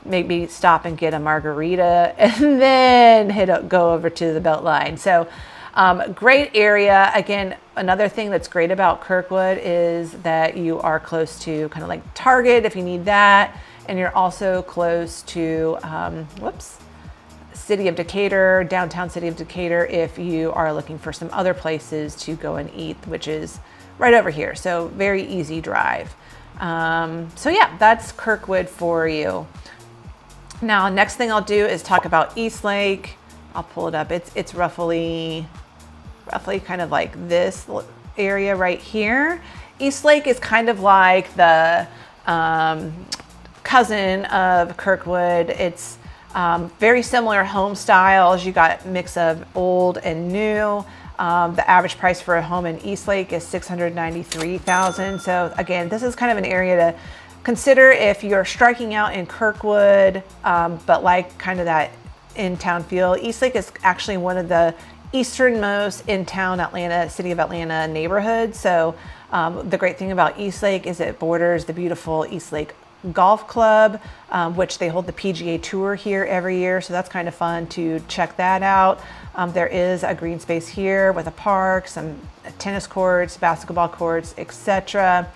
maybe stop and get a margarita and then go over to the BeltLine. So great area. Again, another thing that's great about Kirkwood is that you are close to kind of like Target if you need that. And you're also close to, City of Decatur, downtown City of Decatur, if you are looking for some other places to go and eat, which is right over here. So very easy drive. So yeah, that's Kirkwood for you. Now, next thing I'll do is talk about Eastlake. I'll pull it up. It's roughly kind of like this area right here. Eastlake is kind of like the cousin of Kirkwood. It's Very similar home styles. You got a mix of old and new. The average price for a home in Eastlake is $693,000. So again, this is kind of an area to consider if you're striking out in Kirkwood, but like kind of that in-town feel. Eastlake is actually one of the easternmost in-town Atlanta, city of Atlanta neighborhoods. So the great thing about Eastlake is it borders the beautiful Eastlake Golf Club, which they hold the PGA Tour here every year. So that's kind of fun to check that out. There is a green space here with a park, some tennis courts, basketball courts, etc.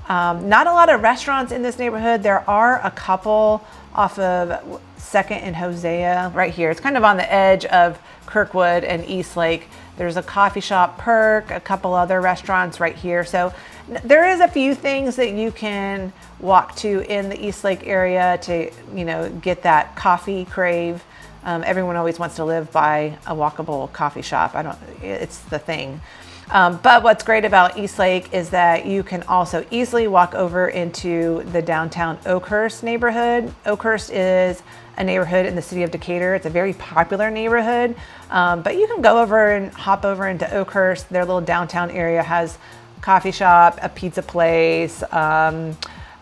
Not a lot of restaurants in this neighborhood. There are a couple off of 2nd and Hosea right here. It's kind of on the edge of Kirkwood and Eastlake. There's a coffee shop, Perk, a couple other restaurants right here. So there is a few things that you can walk to in the Eastlake area to, get that coffee crave. Everyone always wants to live by a walkable coffee shop. It's the thing. But what's great about Eastlake is that you can also easily walk over into the downtown Oakhurst neighborhood. Oakhurst is a neighborhood in the city of Decatur. It's a very popular neighborhood, but you can go over and hop over into Oakhurst. Their little downtown area has a coffee shop, a pizza place,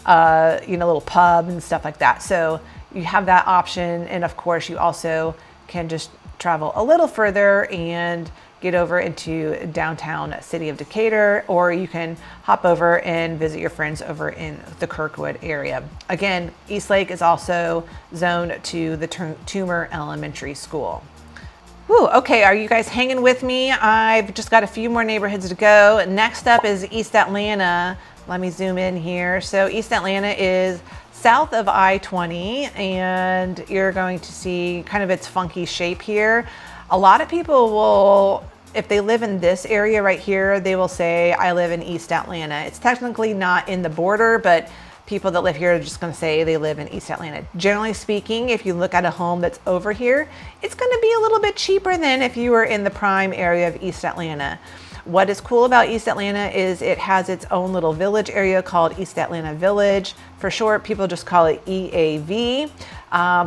little pub and stuff like that. So you have that option. And of course, you also can just travel a little further and get over into downtown city of Decatur, or you can hop over and visit your friends over in the Kirkwood area. Again, Eastlake is also zoned to the Toomer Elementary School. Whew, okay, are you guys hanging with me? I've just got a few more neighborhoods to go. Next up is East Atlanta. Let me zoom in here. So East Atlanta is south of I-20, and you're going to see kind of its funky shape here. A lot of people will, if they live in this area right here, they will say, I live in East Atlanta. It's technically not in the border, but people that live here are just going to say they live in East Atlanta. Generally speaking, if you look at a home that's over here, it's going to be a little bit cheaper than if you were in the prime area of East Atlanta. What is cool about East Atlanta is it has its own little village area called East Atlanta Village. For short, people just call it EAV.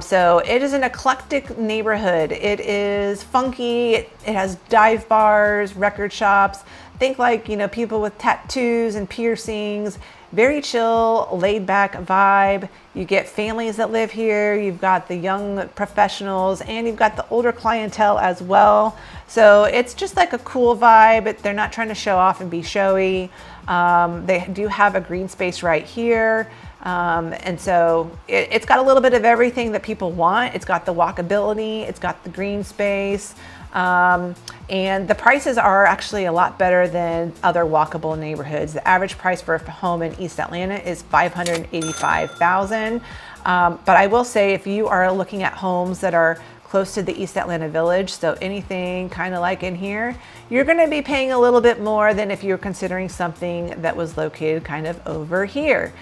So it is an eclectic neighborhood. It is funky. It has dive bars, record shops. Think like, people with tattoos and piercings. Very chill, laid back vibe. You get families that live here. You've got the young professionals, and you've got the older clientele as well. So it's just like a cool vibe. They're not trying to show off and be showy. They do have a green space right here. And so it's got a little bit of everything that people want. It's got the walkability, it's got the green space, and the prices are actually a lot better than other walkable neighborhoods. The average price for a home in East Atlanta is $585,000. But I will say, if you are looking at homes that are close to the East Atlanta Village, so anything kind of like in here, you're going to be paying a little bit more than if you're considering something that was located kind of over here.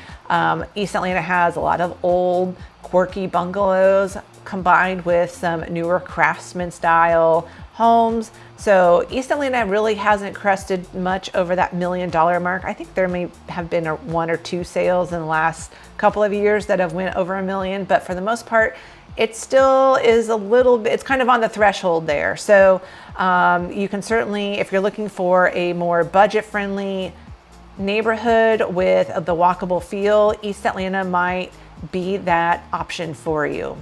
East Atlanta has a lot of old, quirky bungalows combined with some newer craftsman style homes. So East Atlanta really hasn't crested much over that $1 million mark. I think there may have been one or two sales in the last couple of years that have went over $1 million, but for the most part, it still is a little bit, it's kind of on the threshold there. So you can certainly, if you're looking for a more budget-friendly neighborhood with the walkable feel, East Atlanta might be that option for you.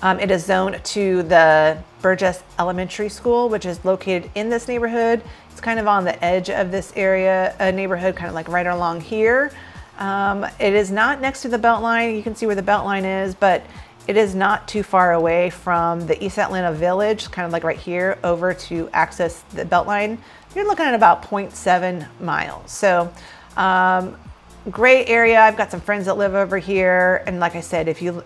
It is zoned to the Burgess Elementary School, which is located in this neighborhood. It's kind of on the edge of this area, a neighborhood kind of like right along here. It is not next to the BeltLine. You can see where the BeltLine is, but it is not too far away from the East Atlanta Village, kind of like right here, over to access the BeltLine. You're looking at about 0.7 miles. So great area. I've got some friends that live over here. And like I said, if you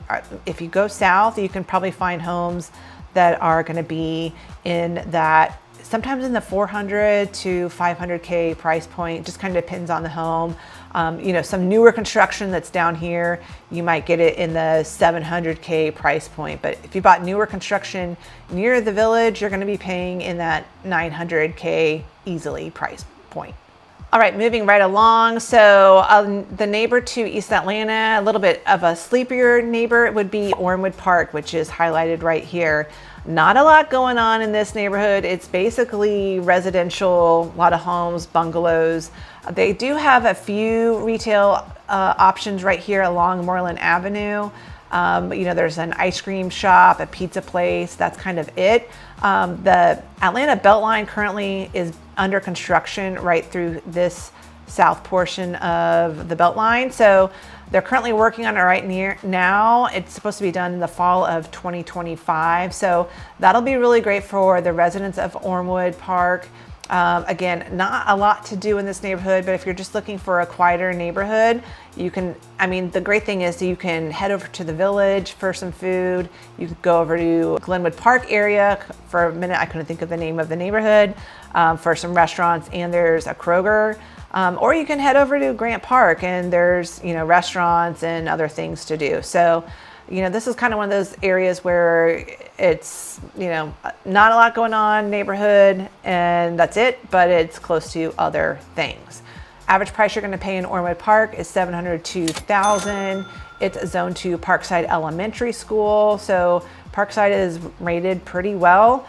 go south, you can probably find homes that are going to be in that, sometimes in the 400 to 500K price point. Just kind of depends on the home. Some newer construction that's down here, you might get it in the 700K price point. But if you bought newer construction near the village, you're going to be paying in that 900K easily price point. All right, moving right along. So the neighbor to East Atlanta, a little bit of a sleepier neighbor, would be Ormewood Park, which is highlighted right here. Not a lot going on in this neighborhood. It's basically residential, a lot of homes, bungalows. They do have a few retail options right here along Moreland Avenue. There's an ice cream shop, a pizza place. That's kind of it. The Atlanta BeltLine currently is under construction right through this south portion of the BeltLine. So they're currently working on it right now. It's supposed to be done in the fall of 2025. So that'll be really great for the residents of Ormewood Park. Again, not a lot to do in this neighborhood, but if you're just looking for a quieter neighborhood, you can, the great thing is that you can head over to the Village for some food. You could go over to Glenwood Park area. For a minute, I couldn't think of the name of the neighborhood, for some restaurants, and there's a Kroger. Or you can head over to Grant Park and there's, restaurants and other things to do. So, this is kind of one of those areas where it's, not a lot going on, neighborhood, and that's it, but it's close to other things. Average price you're going to pay in Ormewood Park is $702,000. It's a Zone 2 Parkside Elementary School, so Parkside is rated pretty well.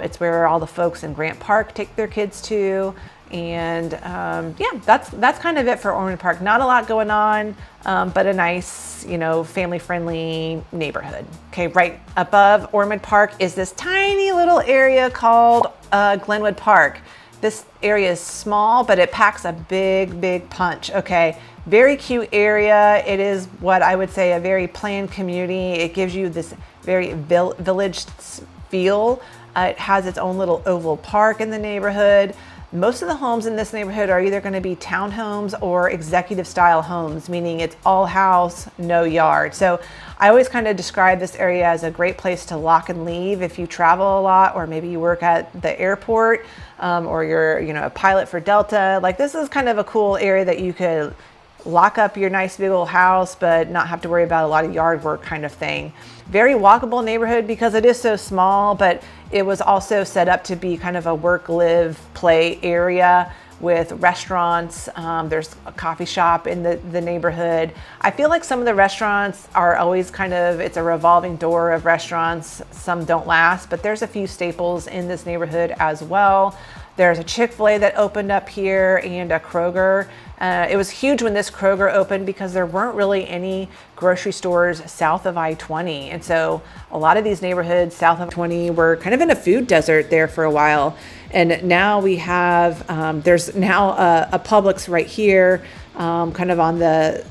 It's where all the folks in Grant Park take their kids to. And that's kind of it for Ormewood Park. Not a lot going on, but a nice, family-friendly neighborhood. Okay, right above Ormewood Park is this tiny little area called Glenwood Park. This area is small, but it packs a big, big punch. Okay, very cute area. It is what I would say a very planned community. It gives you this very village feel. It has its own little oval park in the neighborhood. Most of the homes in this neighborhood are either going to be townhomes or executive style homes, meaning it's all house, no yard. So I always kind of describe this area as a great place to lock and leave if you travel a lot, or maybe you work at the airport, or you're, a pilot for Delta. Like, this is kind of a cool area that you could lock up your nice big old house, but not have to worry about a lot of yard work kind of thing. Very walkable neighborhood because it is so small, but it was also set up to be kind of a work, live, play area with restaurants. There's a coffee shop in the neighborhood. I feel like some of the restaurants are always it's a revolving door of restaurants. Some don't last, but there's a few staples in this neighborhood as well. There's a Chick-fil-A that opened up here and a Kroger. It was huge when this Kroger opened because there weren't really any grocery stores south of I-20. And so a lot of these neighborhoods south of 20 were kind of in a food desert there for a while. And now we have, there's now a Publix right here, kind of on the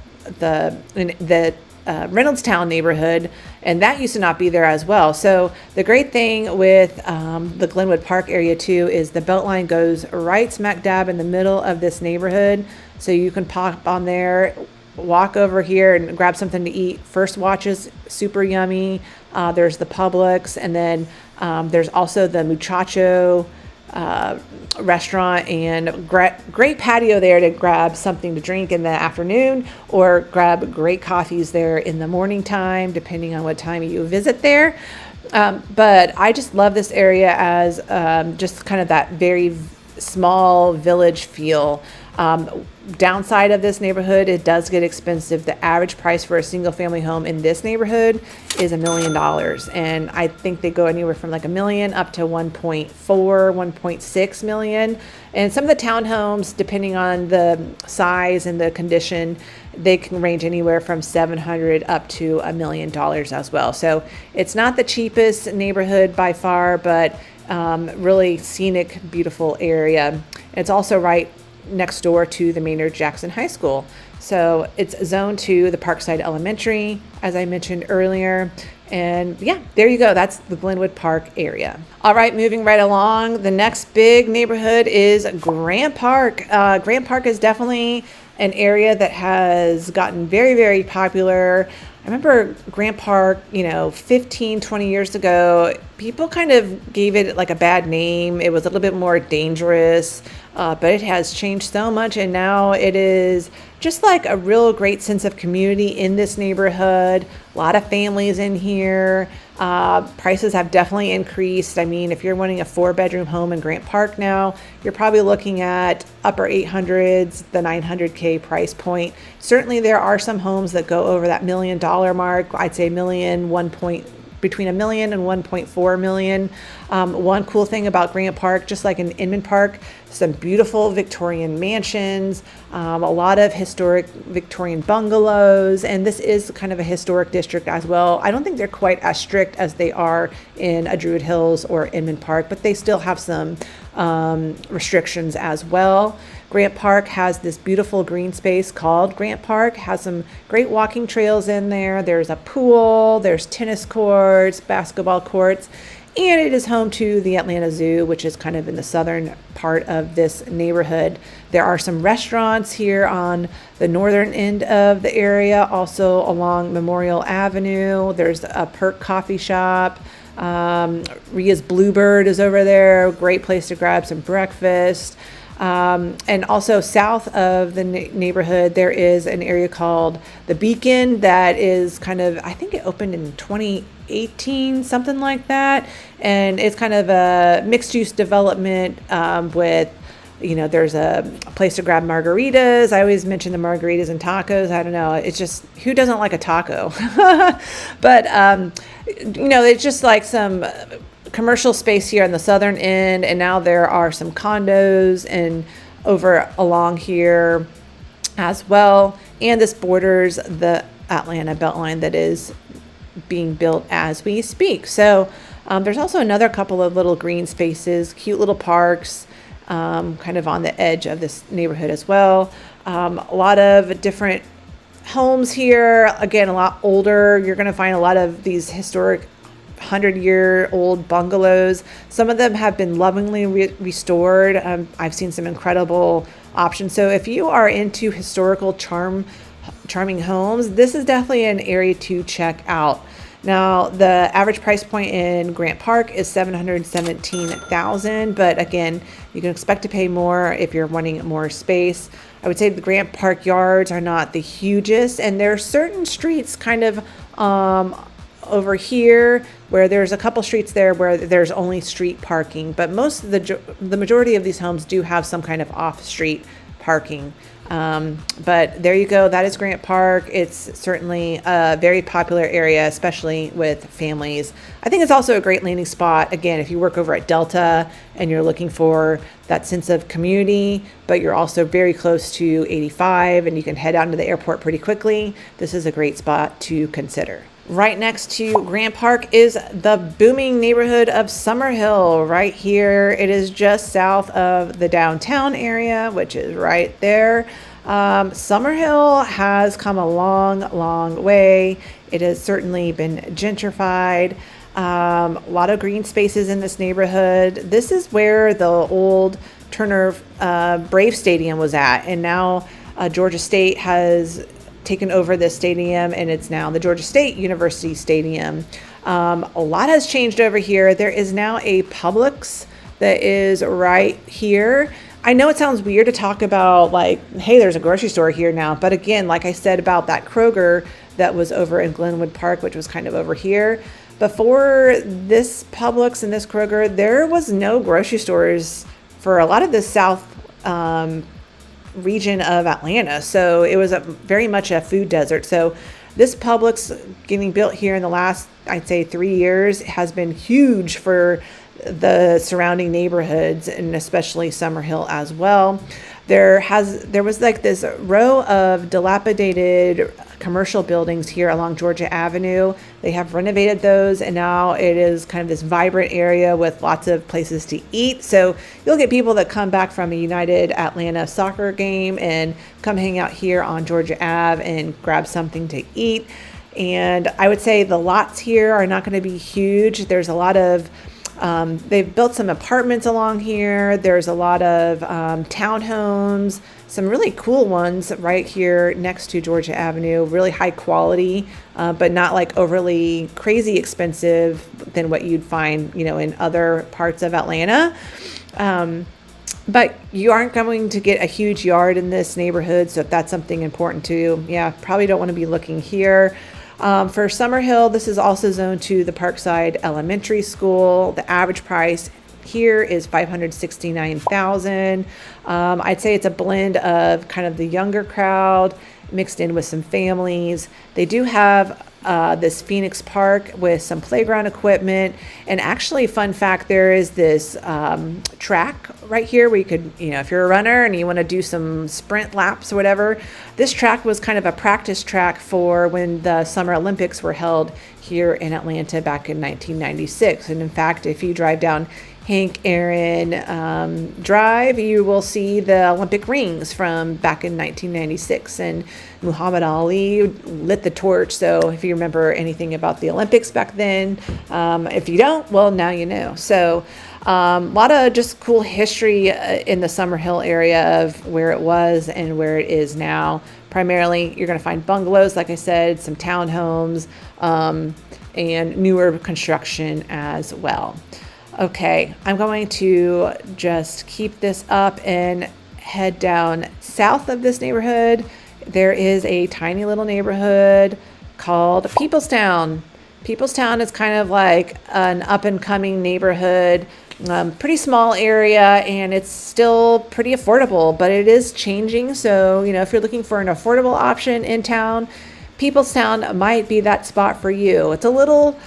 Reynoldstown neighborhood, and that used to not be there as well. So the great thing with the Glenwood Park area too is the BeltLine goes right smack dab in the middle of this neighborhood. So you can pop on there, walk over here and grab something to eat. First Watch is super yummy. There's the Publix, and then there's also the Muchacho restaurant, and great patio there to grab something to drink in the afternoon, or grab great coffees there in the morning time, depending on what time you visit there. But I just love this area as just kind of that very small village feel. Downside of this neighborhood, it does get expensive. The average price for a single family home in this neighborhood is $1 million. And I think they go anywhere from like $1 million up to 1.4, 1.6 million. And some of the townhomes, depending on the size and the condition, they can range anywhere from $700 up to $1 million as well. So it's not the cheapest neighborhood by far, but really scenic, beautiful area. It's also right next door to the Maynard Jackson High School. So it's Zone 2, the Parkside Elementary, as I mentioned earlier. And yeah, there you go. That's the Glenwood Park area. All right, moving right along. The next big neighborhood is Grant Park. Grant Park is definitely an area that has gotten very, very popular. I remember Grant Park, 15, 20 years ago, people kind of gave it like a bad name. It was a little bit more dangerous, but it has changed so much. And now it is just like a real great sense of community in this neighborhood. A lot of families in here. Prices have definitely increased. I mean, if you're wanting a 4-bedroom home in Grant Park now, you're probably looking at upper 800s, the 900K price point. Certainly there are some homes that go over that $1 million mark. I'd say between $1 million and $1.4 million. One cool thing about Grant Park, just like in Inman Park, some beautiful Victorian mansions, a lot of historic Victorian bungalows, and this is kind of a historic district as well. I don't think they're quite as strict as they are in Druid Hills or Inman Park, but they still have some restrictions as well. Grant Park has this beautiful green space called Grant Park, has some great walking trails in there. There's a pool, there's tennis courts, basketball courts, and it is home to the Atlanta Zoo, which is kind of in the southern part of this neighborhood. There are some restaurants here on the northern end of the area, also along Memorial Avenue. There's a Perk coffee shop. Ria's Bluebird is over there, great place to grab some breakfast. And also south of the neighborhood, there is an area called the Beacon that is kind of, I think it opened in 2018, something like that. And it's kind of a mixed use development with, there's a place to grab margaritas. I always mention the margaritas and tacos. I don't know. It's just, who doesn't like a taco? But, it's just like some commercial space here on the southern end, and now there are some condos and over along here as well, and this borders the Atlanta BeltLine that is being built as we speak. So there's also another couple of little green spaces, cute little parks, kind of on the edge of this neighborhood as well. A lot of different homes here, again, a lot older. You're going to find a lot of these historic 100-year-old bungalows. Some of them have been lovingly restored. I've seen some incredible options. So if you are into historical charming homes, this is definitely an area to check out. Now, the average price point in Grant Park is $717,000, but again, you can expect to pay more if you're wanting more space. I would say the Grant Park yards are not the hugest, and there are certain streets kind of over here where there's a couple streets there where there's only street parking, but most of the majority of these homes do have some kind of off-street parking. But there you go. That is Grant Park. It's certainly a very popular area, especially with families. I think it's also a great landing spot. Again, if you work over at Delta and you're looking for that sense of community, but you're also very close to 85 and you can head out to the airport pretty quickly, this is a great spot to consider. Right next to Grant Park is the booming neighborhood of Summerhill. Right here, it is just south of the downtown area, which is right there. Summerhill has come a long way. It has certainly been gentrified. A lot of green spaces in this neighborhood. This is where the old Turner Brave Stadium was at, and now Georgia State has taken over this stadium, and it's now the Georgia State University Stadium. A lot has changed over here. There is now a Publix that is right here. I know it sounds weird to talk about like, hey, there's a grocery store here now, but again, like I said about that Kroger that was over in Glenwood Park, which was kind of over here, before this Publix and this Kroger, there was no grocery stores for a lot of the south region of Atlanta. So it was very much a food desert. So this Publix getting built here in the last, I'd say 3 years has been huge for the surrounding neighborhoods, and especially Summerhill as well. There was like this row of dilapidated commercial buildings here along Georgia Avenue. They have renovated those, and now it is kind of this vibrant area with lots of places to eat. So you'll get people that come back from a United Atlanta soccer game and come hang out here on Georgia Ave and grab something to eat. And I would say the lots here are not going to be huge. There's a lot of they've built some apartments along here. There's a lot of townhomes, some really cool ones right here next to Georgia Avenue, really high quality, but not like overly crazy expensive than what you'd find, in other parts of Atlanta. But you aren't going to get a huge yard in this neighborhood. So if that's something important to you, probably don't want to be looking here. For Summerhill, this is also zoned to the Parkside Elementary School. The average price here is $569,000. I'd say it's a blend of kind of the younger crowd mixed in with some families. They do have this Phoenix Park with some playground equipment. And actually, fun fact, there is this track right here where you could, if you're a runner and you want to do some sprint laps or whatever, this track was kind of a practice track for when the Summer Olympics were held here in Atlanta back in 1996. And in fact, if you drive down Hank Aaron Drive, you will see the Olympic rings from back in 1996, and Muhammad Ali lit the torch. So if you remember anything about the Olympics back then, if you don't, well, now you know. So a lot of just cool history in the Summerhill area of where it was and where it is now. Primarily, you're going to find bungalows, like I said, some townhomes, and newer construction as well. Okay, I'm going to just keep this up and head down south of this neighborhood. There is a tiny little neighborhood called Peoplestown. Peoplestown is kind of like an up-and-coming neighborhood, pretty small area, and it's still pretty affordable, but it is changing. So, if you're looking for an affordable option in town, Peoplestown might be that spot for you. It's a little,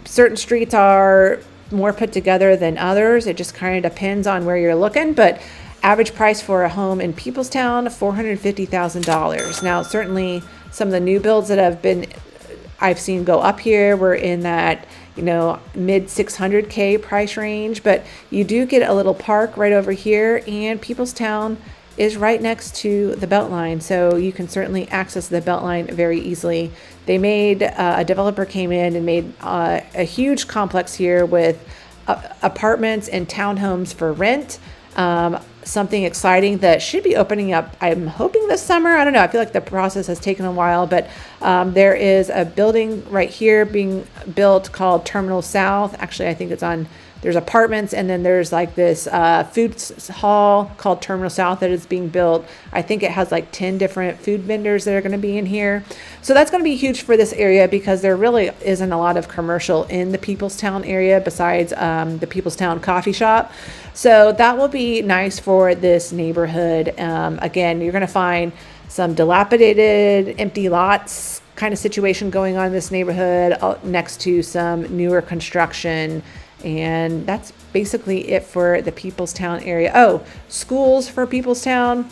certain streets are more put together than others. It just kind of depends on where you're looking, but average price for a home in Peoplestown, $450,000. Now, certainly some of the new builds that I've seen go up here were in that, mid 600K price range, but you do get a little park right over here, and Peoplestown is right next to the BeltLine, so you can certainly access the BeltLine very easily. They made, a developer came in and made a huge complex here with apartments and townhomes for rent. Something exciting that should be opening up, I'm hoping this summer. I don't know. I feel like the process has taken a while, but there is a building right here being built called Terminal South. Actually, I think there's apartments, and then there's like this food hall called Terminal South that is being built. I think it has like 10 different food vendors that are going to be in here. So that's going to be huge for this area because there really isn't a lot of commercial in the Peoplestown area besides the Peoplestown coffee shop. So that will be nice for this neighborhood. Again, you're going to find some dilapidated, empty lots kind of situation going on in this neighborhood next to some newer construction. And that's basically it for the Peoplestown area. Oh, schools for Peoplestown.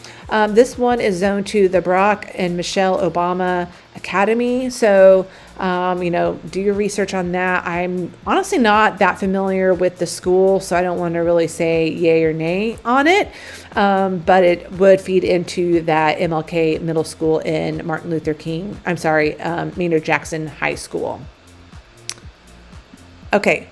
This one is zoned to the Barack and Michelle Obama Academy. So, do your research on that. I'm honestly not that familiar with the school, so I don't want to really say yay or nay on it. But it would feed into that MLK Middle School in Maynard Jackson High School. Okay.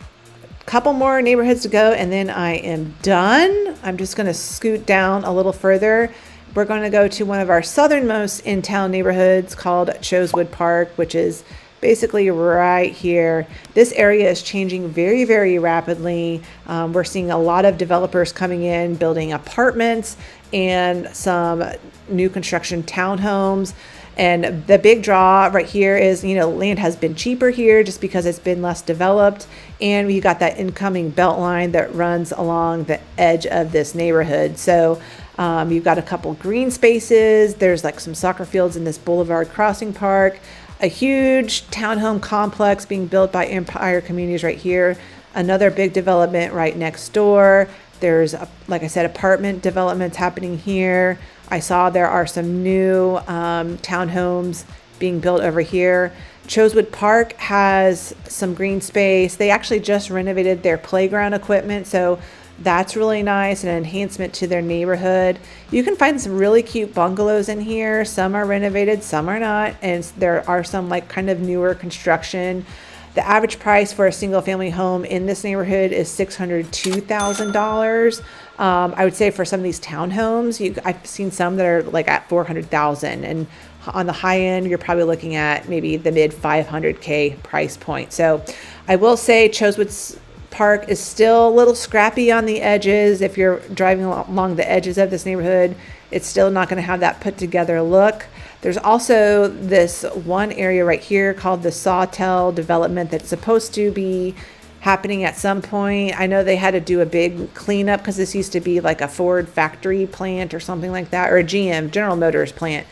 Couple more neighborhoods to go, and then I am done. I'm just going to scoot down a little further. We're going to go to one of our southernmost in-town neighborhoods called Chosewood Park, which is basically right here. This area is changing very, very rapidly. We're seeing a lot of developers coming in, building apartments and some new construction townhomes. And the big draw right here is, land has been cheaper here just because it's been less developed. And we got that incoming BeltLine that runs along the edge of this neighborhood. So you've got a couple green spaces. There's like some soccer fields in this Boulevard Crossing Park. A huge townhome complex being built by Empire Communities right here. Another big development right next door. There's, like I said, apartment developments happening here. I saw there are some new townhomes being built over here. Chosewood Park has some green space. They actually just renovated their playground equipment, so that's really nice, an enhancement to their neighborhood. You can find some really cute bungalows in here. Some are renovated, some are not, and there are some like kind of newer construction. The average price for a single family home in this neighborhood is $602,000. I would say for some of these townhomes, I've seen some that are like at 400,000, and on the high end, you're probably looking at maybe the mid 500K price point. So I will say Chosewood Park is still a little scrappy on the edges. If you're driving along the edges of this neighborhood, it's still not going to have that put together look. There's also this one area right here called the Sawtell development that's supposed to be happening at some point. I know they had to do a big cleanup because this used to be like a Ford factory plant or something like that, or a GM, General Motors plant.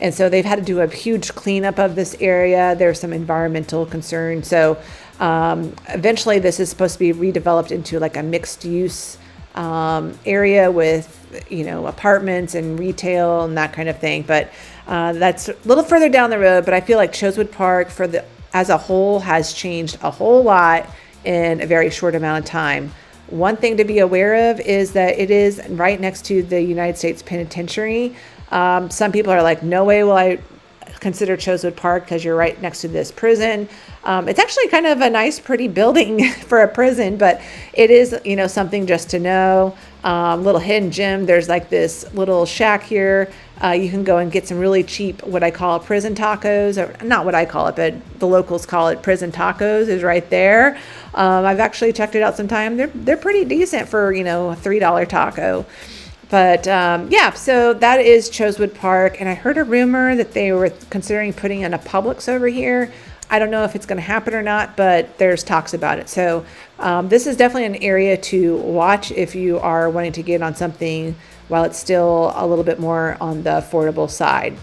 And so they've had to do a huge cleanup of this area. There's some environmental concerns. So eventually this is supposed to be redeveloped into like a mixed use area with, you know, apartments and retail and that kind of thing. But that's a little further down the road. But I feel like Chosewood Park as a whole has changed a whole lot in a very short amount of time. One thing to be aware of is that it is right next to the United States Penitentiary. Some people are like, no way will I consider Chosewood Park because you're right next to this prison. It's actually kind of a nice, pretty building for a prison, but it is, you know, something just to know. Little hidden gem. There's like this little shack here. You can go and get some really cheap, what I call prison tacos, or not what I call it, but the locals call it prison tacos, is right there. I've actually checked it out sometime. They're pretty decent for, you know, a $3 taco. But yeah, so that is Chosewood Park. And I heard a rumor that they were considering putting in a Publix over here. I don't know if it's going to happen or not, but there's talks about it. So this is definitely an area to watch if you are wanting to get on something while it's still a little bit more on the affordable side.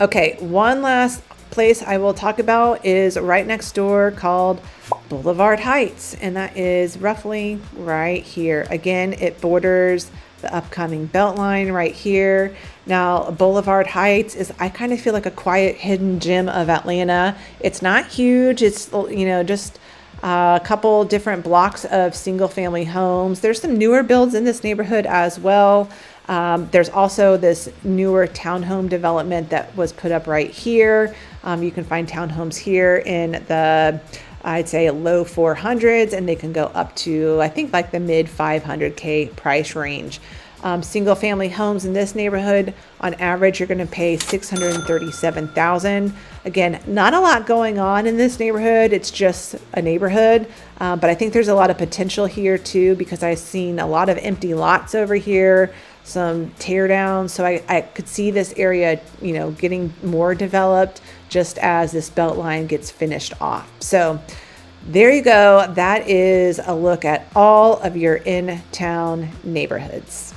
Okay, one last place I will talk about is right next door called Boulevard Heights, and that is roughly right here. Again, it borders the upcoming BeltLine right here. Now, Boulevard Heights is, I kind of feel like a quiet hidden gem of Atlanta. It's not huge. It's, you know, just a couple different blocks of single family homes. There's some newer builds in this neighborhood as well. There's also this newer townhome development that was put up right here. You can find townhomes here in the, I'd say, low 400s, and they can go up to, I think, like the mid 500K price range. Single family homes in this neighborhood, on average, you're going to pay $637,000. Again, not a lot going on in this neighborhood. It's just a neighborhood, but I think there's a lot of potential here too, because I've seen a lot of empty lots over here, some tear downs. So I could see this area, you know, getting more developed just as this BeltLine gets finished off. So there you go. That is a look at all of your in-town neighborhoods.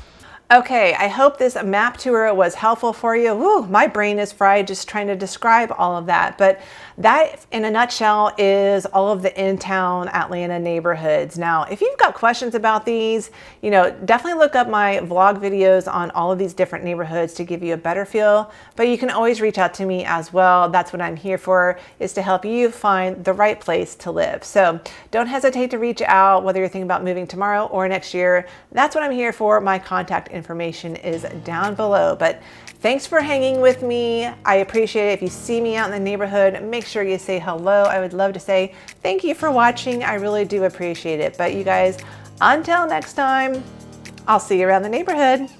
Okay, I hope this map tour was helpful for you. Woo, my brain is fried just trying to describe all of that. But that, in a nutshell, is all of the in-town Atlanta neighborhoods. Now, if you've got questions about these, you know, definitely look up my vlog videos on all of these different neighborhoods to give you a better feel. But you can always reach out to me as well. That's what I'm here for, is to help you find the right place to live. So don't hesitate to reach out, whether you're thinking about moving tomorrow or next year. That's what I'm here for. My contact information is down below. But thanks for hanging with me. I appreciate it. If you see me out in the neighborhood, make sure you say hello. I would love to say thank you for watching. I really do appreciate it. But you guys, until next time, I'll see you around the neighborhood.